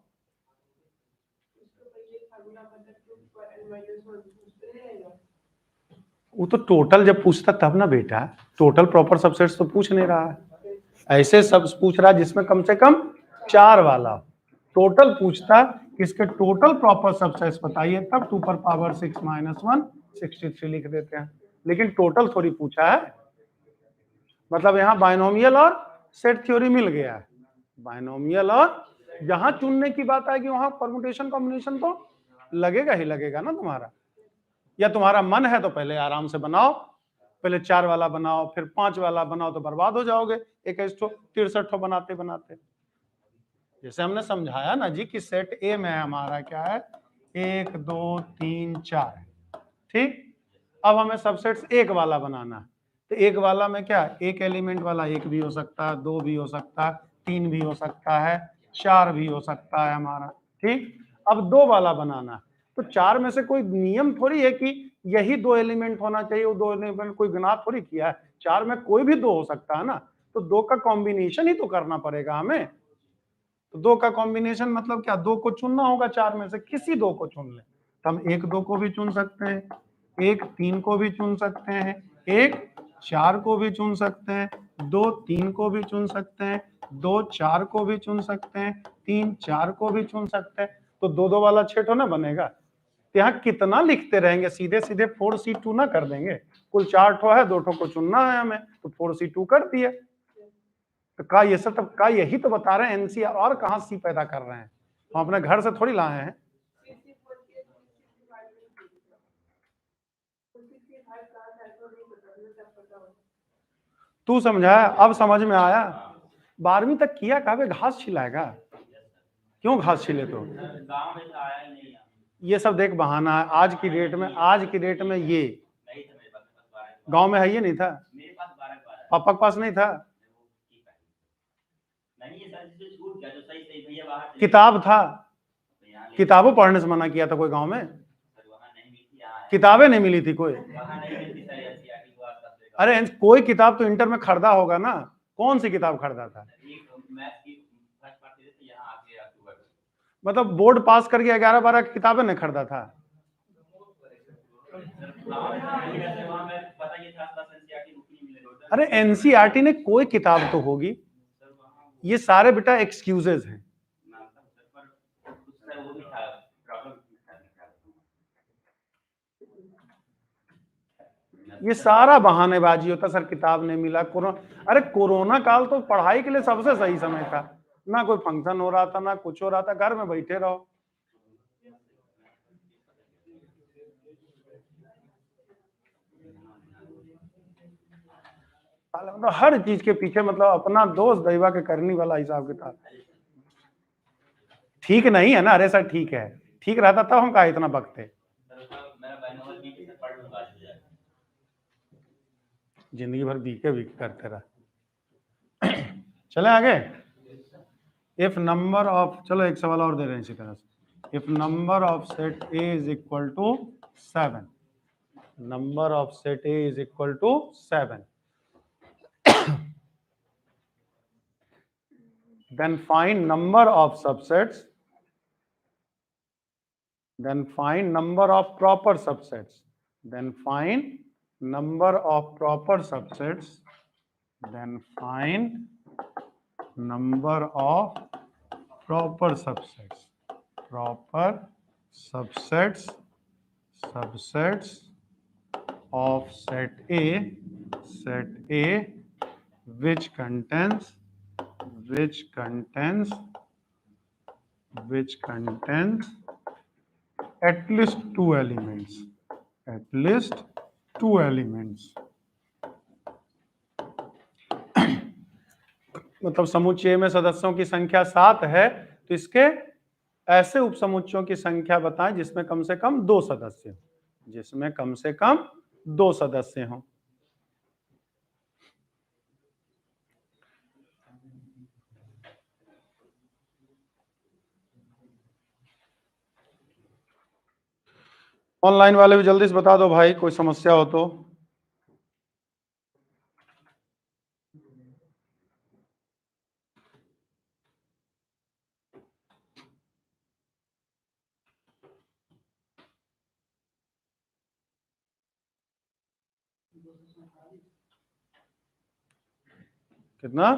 वो तो टोटल जब पूछता तब ना बेटा, टोटल प्रॉपर सबसेट्स तो पूछ नहीं रहा है, ऐसे सब पूछ रहा है जिसमें कम से कम 4 वाला। टोटल पूछता किसके टोटल प्रॉपर सबसेट्स बताइए, तब 2 पर पावर 6 - 1 63 लिख देते हैं, लेकिन टोटल थोड़ी पूछा है। मतलब यहाँ बाइनोमियल और सेट थ्योरी मिल गया है। बाइनोमियल और जहां चुनने की बात आएगी वहां परमुटेशन कॉम्बिनेशन तो लगेगा ही लगेगा ना तुम्हारा। या तुम्हारा मन है तो पहले आराम से बनाओ, पहले 4 वाला बनाओ, फिर 5 वाला बनाओ, तो बर्बाद हो जाओगे 63 बनाते बनाते। जैसे हमने समझाया ना जी कि सेट ए में हमारा क्या है, 1 2 3 4 है। ठीक, अब हमें सबसेट्स एक वाला बनाना है, तो एक वाला में क्या, एक एलिमेंट वाला 1 भी हो सकता है, 2 भी हो सकता है, 3 भी हो सकता है, 4 भी हो सकता है हमारा। ठीक, अब 2 वाला बनाना है, तो 4 में से कोई नियम थोड़ी है कि यही 2 एलिमेंट होना चाहिए, वो 2 एलिमेंट कोई गुना थोड़ी किया है, 4 में कोई भी 2 हो सकता है ना, तो 2 का कॉम्बिनेशन ही तो करना पड़ेगा हमें। तो 2 का कॉम्बिनेशन मतलब क्या, 2 को चुनना होगा, 4 में से किसी 2 को चुन ले, तो हम 1 2 को भी चुन सकते हैं, 1 3 को भी चुन सकते हैं, 1 4 को भी चुन सकते हैं, 2 3 को भी चुन सकते हैं, 2 4 को भी चुन सकते हैं, 3 4 को भी चुन सकते हैं। तो 2 2 वाला 6 ठो ना बनेगा, तो यहाँ कितना लिखते रहेंगे, सीधे सीधे 4c2 ना कर देंगे। कुल 4 ठो है, 2 ठो को चुनना है हमें, तो 4c2 कर दिए। तो का ये सब का यही तो बता रहे हैं एनसीआर, और कहाँ सी पैदा कर रहे हैं, हम अपने घर से थोड़ी लाए हैं। तू समझाया, अब समझ में आया। 12वीं तक किया, कहा घास छिलाएगा, क्यों घास छिले? तो ये सब देख बहाना है आज की डेट में, आज की डेट में ये गांव में है, ये नहीं था पापा के पास, नहीं था, किताब था, किताबों पढ़ने से मना किया था कोई गांव में, किताबें नहीं मिली थी कोई। अरे कोई किताब तो इंटर में खरीदा होगा ना, कौन सी किताब खरीदा था? मतलब बोर्ड पास करके 11 12 किताबें नहीं खरीदा था। अरे एनसीईआरटी ने कोई किताब तो होगी, ये सारे बेटा एक्सक्यूजेज हैं। ये सारा बहानेबाजी होता, सर किताब नहीं मिला, कोरोना। अरे कोरोना काल तो पढ़ाई के लिए सबसे सही समय था, ना कोई फंक्शन हो रहा था, ना कुछ हो रहा था, घर में बैठे रहो। मतलब हर चीज के पीछे मतलब अपना दोस्त दैवा के करनी वाला हिसाब किताब। ठीक नहीं है ना? अरे सर ठीक है, ठीक रहता तब हम कहा इतना बकते। जिंदगी भर बीके बीके करते रहा। चले आगे। इफ नंबर ऑफ, चलो एक सवाल और दे रहे हैं इसी तरह से। If number of set A is equal to 7, number of set A is equal to 7, then find number of subsets, then find number of proper subsets, then find number of proper subsets, then find number of proper subsets, proper subsets, subsets of set A which contains at least two elements, at least two elements। मतलब समुच्चय में सदस्यों की संख्या 7 है, तो इसके ऐसे उपसमुच्चयों की संख्या बताएं जिसमें कम से कम 2 सदस्य, जिसमें कम से कम 2 सदस्य हों। ऑनलाइन वाले भी जल्दी से बता दो भाई, कोई समस्या हो तो। कितना?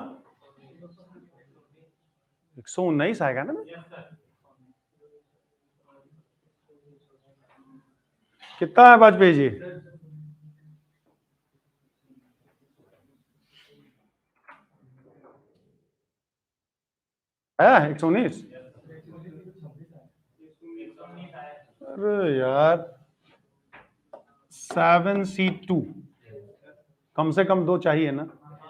119 आएगा ना? कितना है वाजपेयी जी? है 119? अरे यार 7C2 कम से कम 2 चाहिए ना,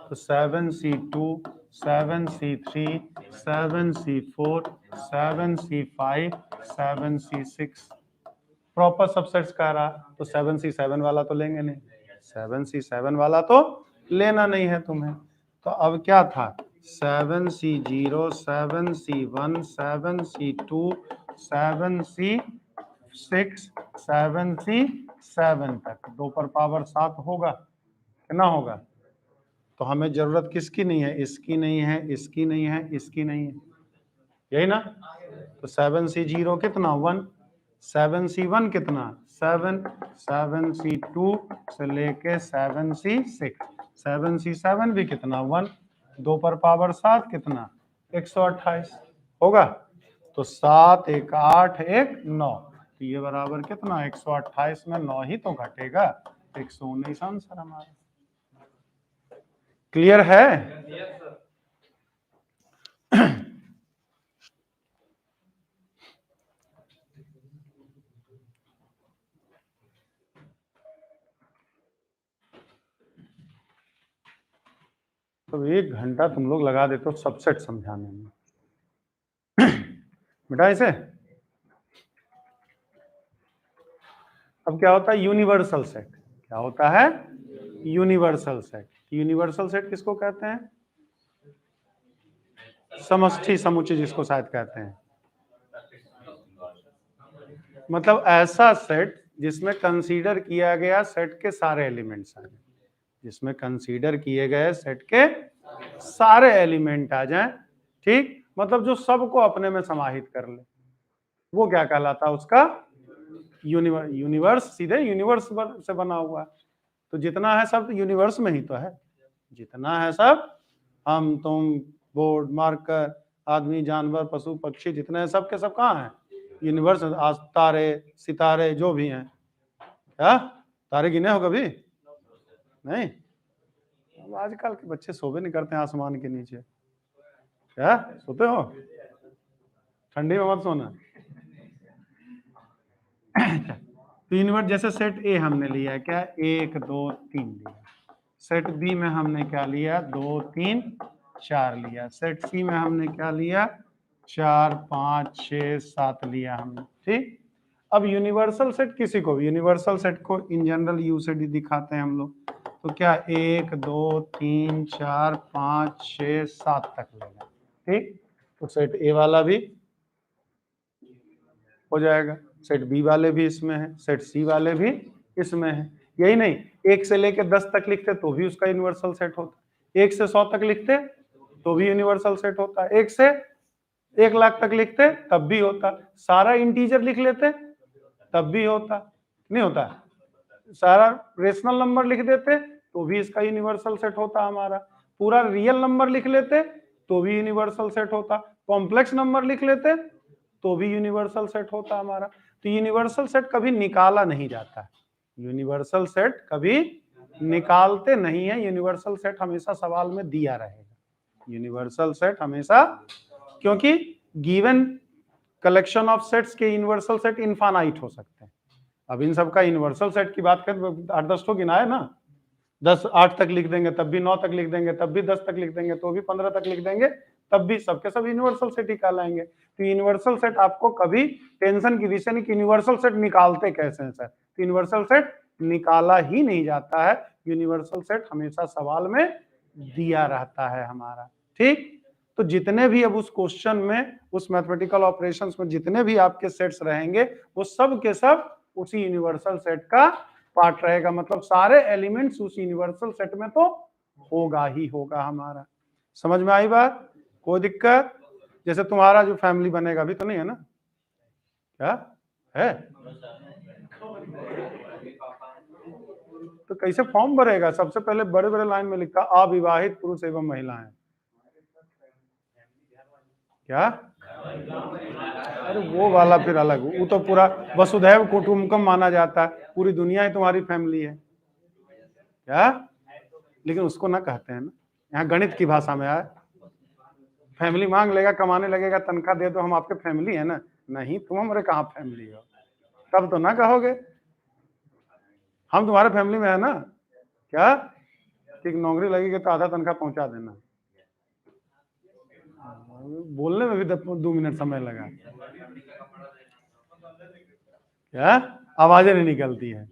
तो 7C2, 7C3, 7C4, 7C5, 7C6 proper subsets कह रहा, तो 7C7 वाला तो लेंगे नहीं, 7C7 वाला तो लेना नहीं है तुम्हें। तो अब क्या था? 7C0, 7C1, 7C2, 7C6, 7C7 तक 2 पर पावर 7 होगा, कितना होगा? तो हमें जरूरत किसकी नहीं है? इसकी नहीं है, इसकी नहीं है, इसकी नहीं है, यही ना? तो 7C0 कितना? 1, 7C1 कितना? 7, 7C2 से लेके 7C6, 7C7 भी कितना? 1, 2 पर पावर 7 कितना? 128 होगा। तो 7, 1, 8, 1, 9, तो ये बराबर कितना? 128 में 9 ही तो घटेगा, 119 आंसर हमारा। क्लियर है? तो 1 घंटा तुम लोग लगा देते हो सबसेट समझाने में। बेटा इसे अब क्या होता है? Universal set. क्या होता है? Universal set. यूनिवर्सल सेट किसको कहते हैं? समष्टि समुच्चय जिसको शायद कहते हैं। मतलब ऐसा सेट जिसमें कंसीडर किया गया सेट के सारे एलिमेंट्स आ जाए, जिसमें कंसीडर किए गए सेट के सारे एलिमेंट आ जाएं, ठीक? मतलब जो सबको अपने में समाहित कर ले, वो क्या कहलाता है? उसका यूनिवर्स। सीधे यूनिवर्स से बना हुआ है, तो जितना है सब यूनिवर्स में ही तो है, जितना है सब, हम तुम बोर्ड मार्कर आदमी जानवर पशु पक्षी जितने हैं सब के सब कहाँ हैं? यूनिवर्स। आज तारे सितारे जो भी हैं, क्या तारे गिने हो कभी? नहीं। अब आजकल के बच्चे सोबे नहीं करते हैं आसमान के नीचे, क्या सोते हो? ठंडी में मत सोना। तो यूनिवर्स जैसे सेट ए हमने लिया है, क्या? 1, 2, 3 लिया, सेट बी में हमने क्या लिया, 2 3 4 लिया। सेट सी में हमने क्या लिया, 4 5 6 7 लिया हमने। ठीक, अब यूनिवर्सल सेट किसी को भी, यूनिवर्सल सेट को इन जनरल यू से डी दिखाते हैं हम लोग, तो क्या 1 2 3 4 5 6 7 तक लेगा। ठीक, तो सेट ए वाला भी हो जाएगा, सेट बी वाले भी इसमें है, सेट सी वाले भी इसमें है। यही नहीं, 1 से लेकर 10 तक लिखते तो भी उसका यूनिवर्सल सेट होता, 1 से 100 तक लिखते तो भी यूनिवर्सल सेट होता, 1 से 1 लाख तक लिखते तब भी होता, सारा इंटीजर लिख लेते तब भी होता, नहीं होता, सारा रेशनल नंबर लिख देते तो भी इसका यूनिवर्सल सेट होता हमारा, पूरा रियल नंबर लिख लेते तो भी यूनिवर्सल सेट होता, कॉम्प्लेक्स नंबर लिख लेते तो भी यूनिवर्सल सेट होता हमारा। तो यूनिवर्सल सेट कभी निकाला नहीं जाता, यूनिवर्सल सेट कभी निकालते नहीं है, यूनिवर्सल सेट हमेशा सवाल में दिया रहेगा, यूनिवर्सल सेट हमेशा, क्योंकि गिवन कलेक्शन ऑफ सेट्स के यूनिवर्सल सेट इनफाइनाइट हो सकते हैं। अब इन सब का यूनिवर्सल सेट की बात करें तो 8-10 तो गिनाए ना, 10 8 तक लिख देंगे तब भी 9 तक लिख देंगे तब भी 10 तक लिख देंगे तो भी 15 तक लिख देंगे तब भी सबके सब यूनिवर्सल सेट ही कहलाएंगे। तो यूनिवर्सल सेट आपको कभी टेंशन की विषय नहीं कि यूनिवर्सल सेट निकालते कैसे हैं सर, तो यूनिवर्सल सेट निकाला ही नहीं जाता है, यूनिवर्सल सेट हमेशा सवाल में दिया रहता है हमारा। ठीक, तो जितने भी अब उस क्वेश्चन में, उस मैथमेटिकल ऑपरेशंस में जितने भी आपके सेट्स रहेंगे वो सब के सब उसी यूनिवर्सल सेट का पार्ट रहेगा, मतलब सारे एलिमेंट्स उस यूनिवर्सल सेट में तो होगा ही होगा हमारा। समझ में आई बात, कोई दिक्कत? जैसे तुम्हारा जो फैमिली बनेगा अभी तो नहीं है ना, क्या है, तो कैसे फॉर्म भरेगा? सबसे पहले बड़े बड़े लाइन में लिखा अविवाहित पुरुष एवं महिलाएं, क्या? अरे वो वाला फिर अलग, वो तो पूरा वसुधैव कुटुंबकम माना जाता है, पूरी दुनिया ही तुम्हारी फैमिली है, क्या? लेकिन उसको ना कहते हैं ना, यहाँ गणित की भाषा में आए, फैमिली मांग लेगा, कमाने लगेगा, तनख्वाह दे दो, हम आपके फैमिली है ना, नहीं तुम हमारे कहाँ फैमिली हो, तब तो ना कहोगे हम तुम्हारे फैमिली में है ना, क्या? ठीक, नौकरी लगेगी तो आधा तनख्वाह पहुंचा देना, बोलने में भी 2 मिनट समय लगा, क्या? आवाजें नहीं निकलती है।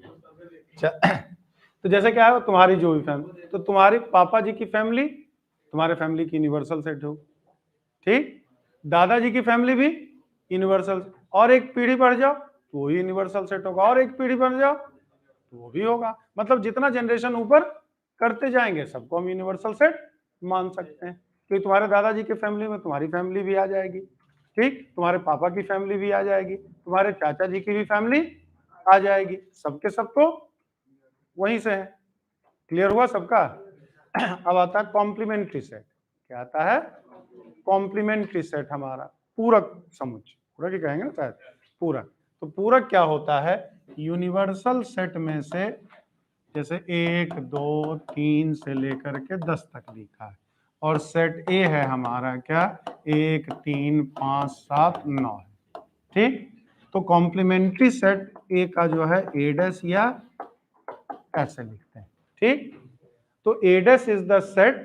तो जैसे क्या है, तुम्हारी जो भी फैमिली, तो तुम्हारी पापा जी की फैमिली तुम्हारे फैमिली की यूनिवर्सल सेट हो, ठीक, दादाजी की फैमिली भी यूनिवर्सल, और एक पीढ़ी बढ़ जाओ तो वो यूनिवर्सल सेट होगा, और एक पीढ़ी बढ़ जाओ तो वो भी होगा, मतलब जितना जनरेशन ऊपर करते जाएंगे सबको हम यूनिवर्सल सेट मान सकते हैं। क्योंकि तुम्हारे दादाजी की फैमिली में तुम्हारी फैमिली भी आ जाएगी, ठीक, तुम्हारे पापा की फैमिली भी आ जाएगी, तुम्हारे चाचा जी की भी फैमिली आ जाएगी, सबके सब तो वहीं से है। क्लियर हुआ सबका? अब आता है कॉम्प्लीमेंट्री सेट। क्या आता है? कॉम्प्लीमेंट्री सेट हमारा पूरक समुच्चय, पूरक ही कहेंगे ना शायद, पूरक। तो पूरक क्या होता है? यूनिवर्सल सेट में से, जैसे 1 2 3 से लेकर के 10 तक लिखा है, और सेट ए है हमारा क्या, 1 3 5 7 9 है, ठीक। तो कॉम्प्लीमेंट्री सेट ए का जो है ए डैश या ऐसे लिखते हैं, ठीक। तो A dash is the set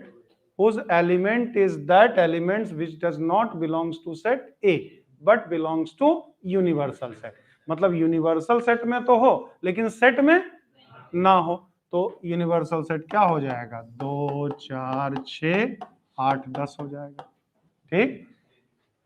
whose element is that elements which does not belongs to set A but belongs to universal set। मतलब यूनिवर्सल सेट में तो हो लेकिन सेट में ना हो, तो यूनिवर्सल सेट क्या हो जाएगा? 2 4 6 8 10 हो जाएगा, ठीक।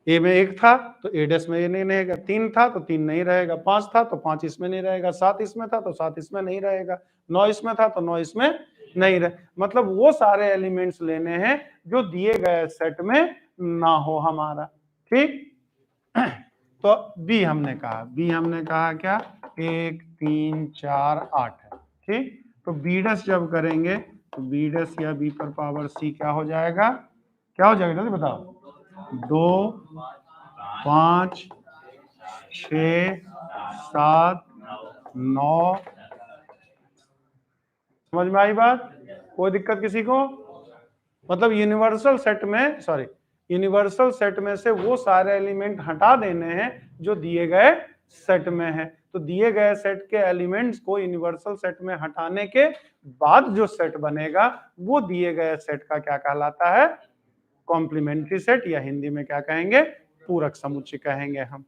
ए में 1 था तो ए डैश में ये नहीं रहेगा, 3 था तो 3 नहीं रहेगा, 5 था तो 5 इसमें नहीं रहेगा, 7 इसमें था तो 7 इसमें नहीं रहेगा, 9 इसमें था तो 9 इसमें नहीं रहे, मतलब वो सारे एलिमेंट्स लेने हैं जो दिए गए सेट में ना हो हमारा, ठीक। तो बी हमने कहा क्या? 1 3 4 8 है, ठीक। तो बी डैश जब करेंगे तो बी डैश या बी पर पावर सी क्या हो जाएगा? क्या हो जाएगा जल्दी बताओ? 2 5 6 7 9। समझ में आई बात? कोई दिक्कत किसी को? मतलब यूनिवर्सल सेट में से वो सारे एलिमेंट हटा देने हैं जो दिए गए सेट में है। तो दिए गए सेट के एलिमेंट्स को यूनिवर्सल सेट में हटाने के बाद जो सेट बनेगा वो दिए गए सेट का क्या कहलाता है? कॉम्प्लीमेंट्री सेट, या हिंदी में क्या कहेंगे? पूरक समुच्चय कहेंगे हम।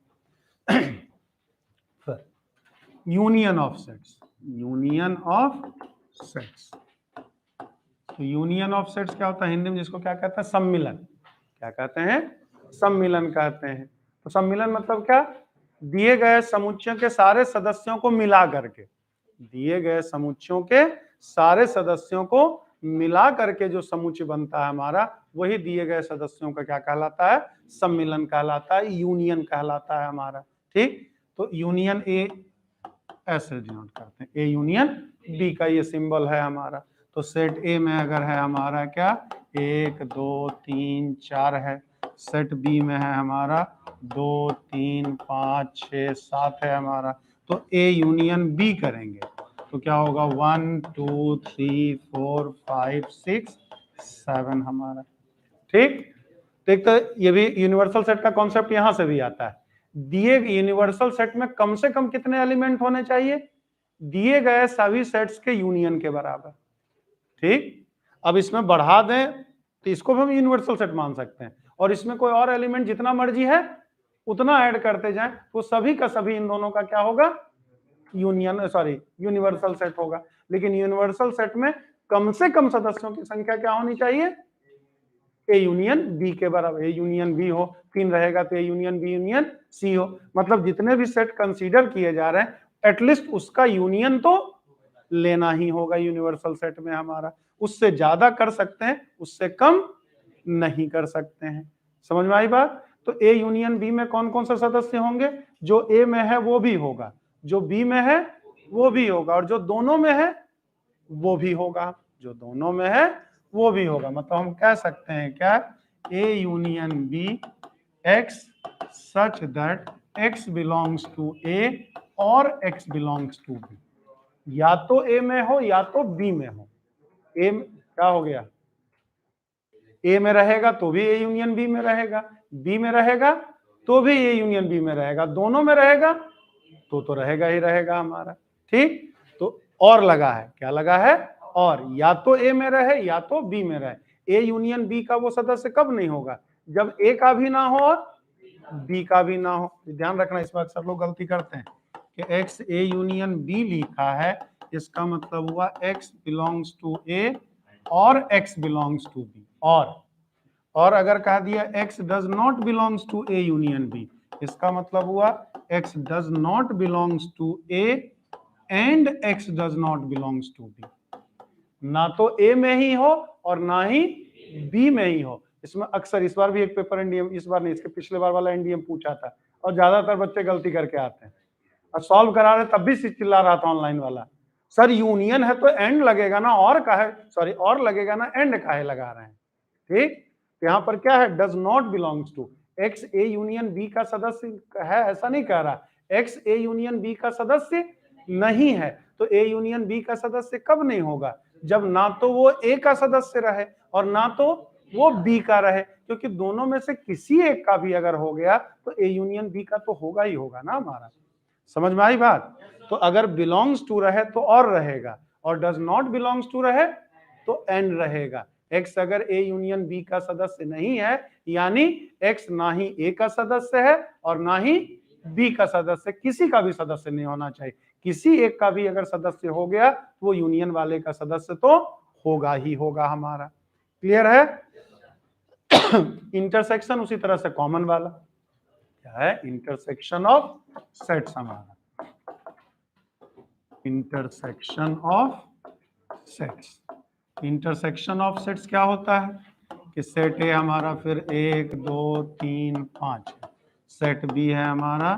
Union of sets, union of sets. तो यूनियन ऑफ सेट्स क्या होता है हिंदी में? जिसको क्या कहते हैं? सम्मिलन। क्या कहते हैं? सम्मिलन कहते हैं। तो सम्मिलन मतलब क्या? दिए गए समुच्चयों के सारे सदस्यों को मिला करके, दिए गए समुच्चयों के सारे सदस्यों को मिला करके जो समुच्चय बनता है हमारा, वही दिए गए सदस्यों का क्या कहलाता है? सम्मिलन कहलाता है, यूनियन कहलाता है हमारा। ठीक, तो यूनियन ए ऐसे डिनोट करते हैं, ए यूनियन बी का ये सिंबल है हमारा। तो सेट ए में अगर है हमारा क्या? 1 2 3 4 है। सेट बी में है हमारा 2 3 5 6 7 है हमारा। तो ए यूनियन बी करेंगे तो क्या होगा? 1 2 3 4 5 6 7 हमारा। ठीक, देख तो ये भी यूनिवर्सल सेट का कॉन्सेप्ट यहां से भी आता है। दिए यूनिवर्सल सेट में कम से कम कितने एलिमेंट होने चाहिए? दिए गए सभी सेट्स के यूनियन के बराबर। ठीक, अब इसमें बढ़ा दें तो इसको भी हम यूनिवर्सल सेट मान सकते हैं, और इसमें कोई और एलिमेंट जितना मर्जी है उतना ऐड करते जाएं तो सभी का सभी इन दोनों का क्या होगा? यूनिवर्सल सेट होगा। लेकिन यूनिवर्सल सेट में कम से कम सदस्यों की संख्या क्या होनी चाहिए? ए यूनियन बी के बराबर। ए यूनियन बी हो, 3 रहेगा तो A union B union C हो। मतलब जितने भी सेट कंसीडर किए जा रहे हैं एटलीस्ट उसका यूनियन तो लेना ही होगा यूनिवर्सल सेट में हमारा। उससे ज्यादा कर सकते हैं, उससे कम नहीं कर सकते हैं। समझ में आई बात? तो ए यूनियन बी में कौन कौन से सदस्य होंगे? जो ए में है वो भी होगा, जो बी में है वो भी होगा, और जो दोनों में है वो भी होगा, जो दोनों में है वो भी होगा। मतलब हम कह सकते हैं क्या? A union B X such that X belongs to A और एक्स बिलोंग्स टू बी। या तो ए में हो या तो बी में हो। ए क्या हो गया? ए में रहेगा तो भी ए यूनियन बी में रहेगा, बी में रहेगा तो भी ए यूनियन बी में रहेगा, दोनों में रहेगा तो रहेगा ही रहेगा हमारा। ठीक, तो और लगा है, क्या लगा है? और या तो ए में रहे या तो बी में रहे। ए यूनियन बी का वो सदस्य कब नहीं होगा? जब ए का भी ना हो और बी का भी ना हो। ध्यान रखना, इस बात सब लोग गलती करते हैं कि एक्स ए यूनियन बी लिखा है, इसका मतलब हुआ एक्स बिलोंग्स टू ए और एक्स बिलोंग्स टू बी। और अगर कह दिया X does not belongs to A union B, इसका मतलब हुआ X does not belongs to A and X does not belongs to B. ना तो ए में ही हो और ना ही बी में ही हो। इसमें अक्सर, इस बार भी एक पेपर एनडीएम, इस बार नहीं, इसके पिछले बार वाला एनडीएम पूछा था, और ज्यादातर बच्चे गलती करके आते हैं और सॉल्व करा रहे, तब भी चिल्ला रहा था ऑनलाइन वाला, सर यूनियन है तो एंड लगेगा ना, और काहे, सॉरी और लगेगा ना, एंड काहे लगा रहे हैं। ठीक, यहाँ पर क्या है? Does not belongs to. X A union B का सदस्य है ऐसा नहीं कह रहा, एक्स ए यूनियन बी का सदस्य नहीं है। तो ए यूनियन बी का सदस्य कब नहीं होगा? जब ना तो वो ए का सदस्य रहे और ना तो वो बी का रहे, क्योंकि दोनों में से किसी एक का भी अगर हो गया तो ए यूनियन बी का तो होगा ही होगा ना हमारा। समझ में आई बात? तो अगर बिलोंग्स टू रहे तो और रहेगा, और डज नॉट बिलोंग्स टू रहे तो एंड रहेगा। एक्स अगर ए यूनियन बी का सदस्य नहीं है, यानी एक्स ना ही ए का सदस्य है और ना ही बी का सदस्य, किसी का भी सदस्य नहीं होना चाहिए। किसी एक का भी अगर सदस्य हो गया तो वो यूनियन वाले का सदस्य तो होगा ही होगा हमारा। क्लियर है? इंटरसेक्शन उसी तरह से कॉमन वाला क्या है? इंटरसेक्शन ऑफ सेट्स हमारा, intersection of sets. Intersection of sets क्या होता है कि सेट ए हमारा फिर 1 2 3 5 है, सेट बी है हमारा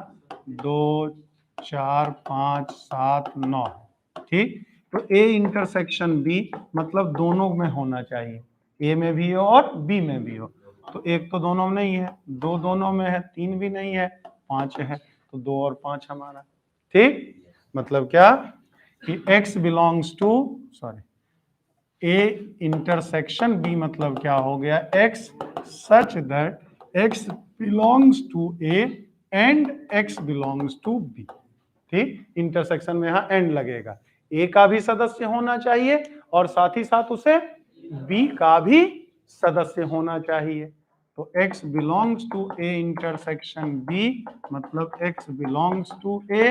2 4 5 7 9 है। ठीक, तो ए इंटरसेक्शन बी मतलब दोनों में होना चाहिए, ए में भी हो और बी में भी हो। तो एक तो दोनों में नहीं है, 2 दोनों में है, 3 भी नहीं है, 5 है, तो 2 और 5 हमारा। ठीक, मतलब क्या कि x belongs to, sorry, A intersection B मतलब क्या हो गया? x such that x belongs to A and x belongs to B. ठीक, इंटरसेक्शन में यहां एंड लगेगा, ए का भी सदस्य होना चाहिए और साथ ही साथ उसे बी का भी सदस्य होना चाहिए। तो x belongs to A intersection B मतलब x belongs to A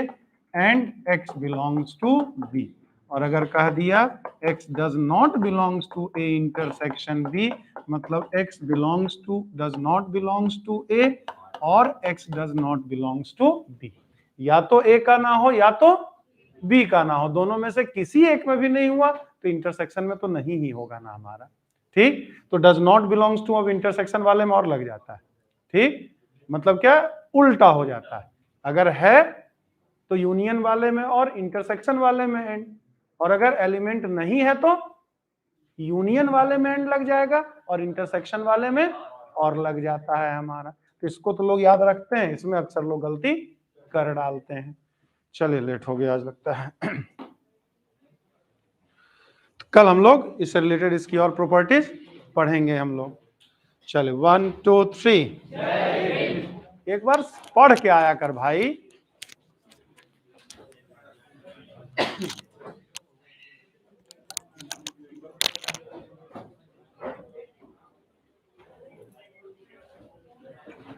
and x belongs to B. और अगर कह दिया x does not belongs to A intersection B मतलब x belongs to does not belongs to A और x does not belongs to B. या तो ए का ना हो या तो बी का ना हो, दोनों में से किसी एक में भी नहीं हुआ तो इंटरसेक्शन में तो नहीं ही होगा ना हमारा। ठीक, तो डज नॉट बिलोंग्स टू अब इंटरसेक्शन वाले में और लग जाता है। ठीक, मतलब क्या, उल्टा हो जाता है। अगर है तो यूनियन वाले में और इंटरसेक्शन वाले में एंड, और अगर एलिमेंट नहीं है तो यूनियन वाले में एंड लग जाएगा और इंटरसेक्शन वाले में और लग जाता है हमारा। तो इसको तो लोग याद रखते हैं, इसमें अक्सर लोग गलती कर डालते हैं। चलिए लेट हो गया आज लगता है। कल हम लोग इससे रिलेटेड इसकी और प्रॉपर्टीज पढ़ेंगे हम लोग। चलिए 1 2 3 एक बार पढ़ के आया कर भाई।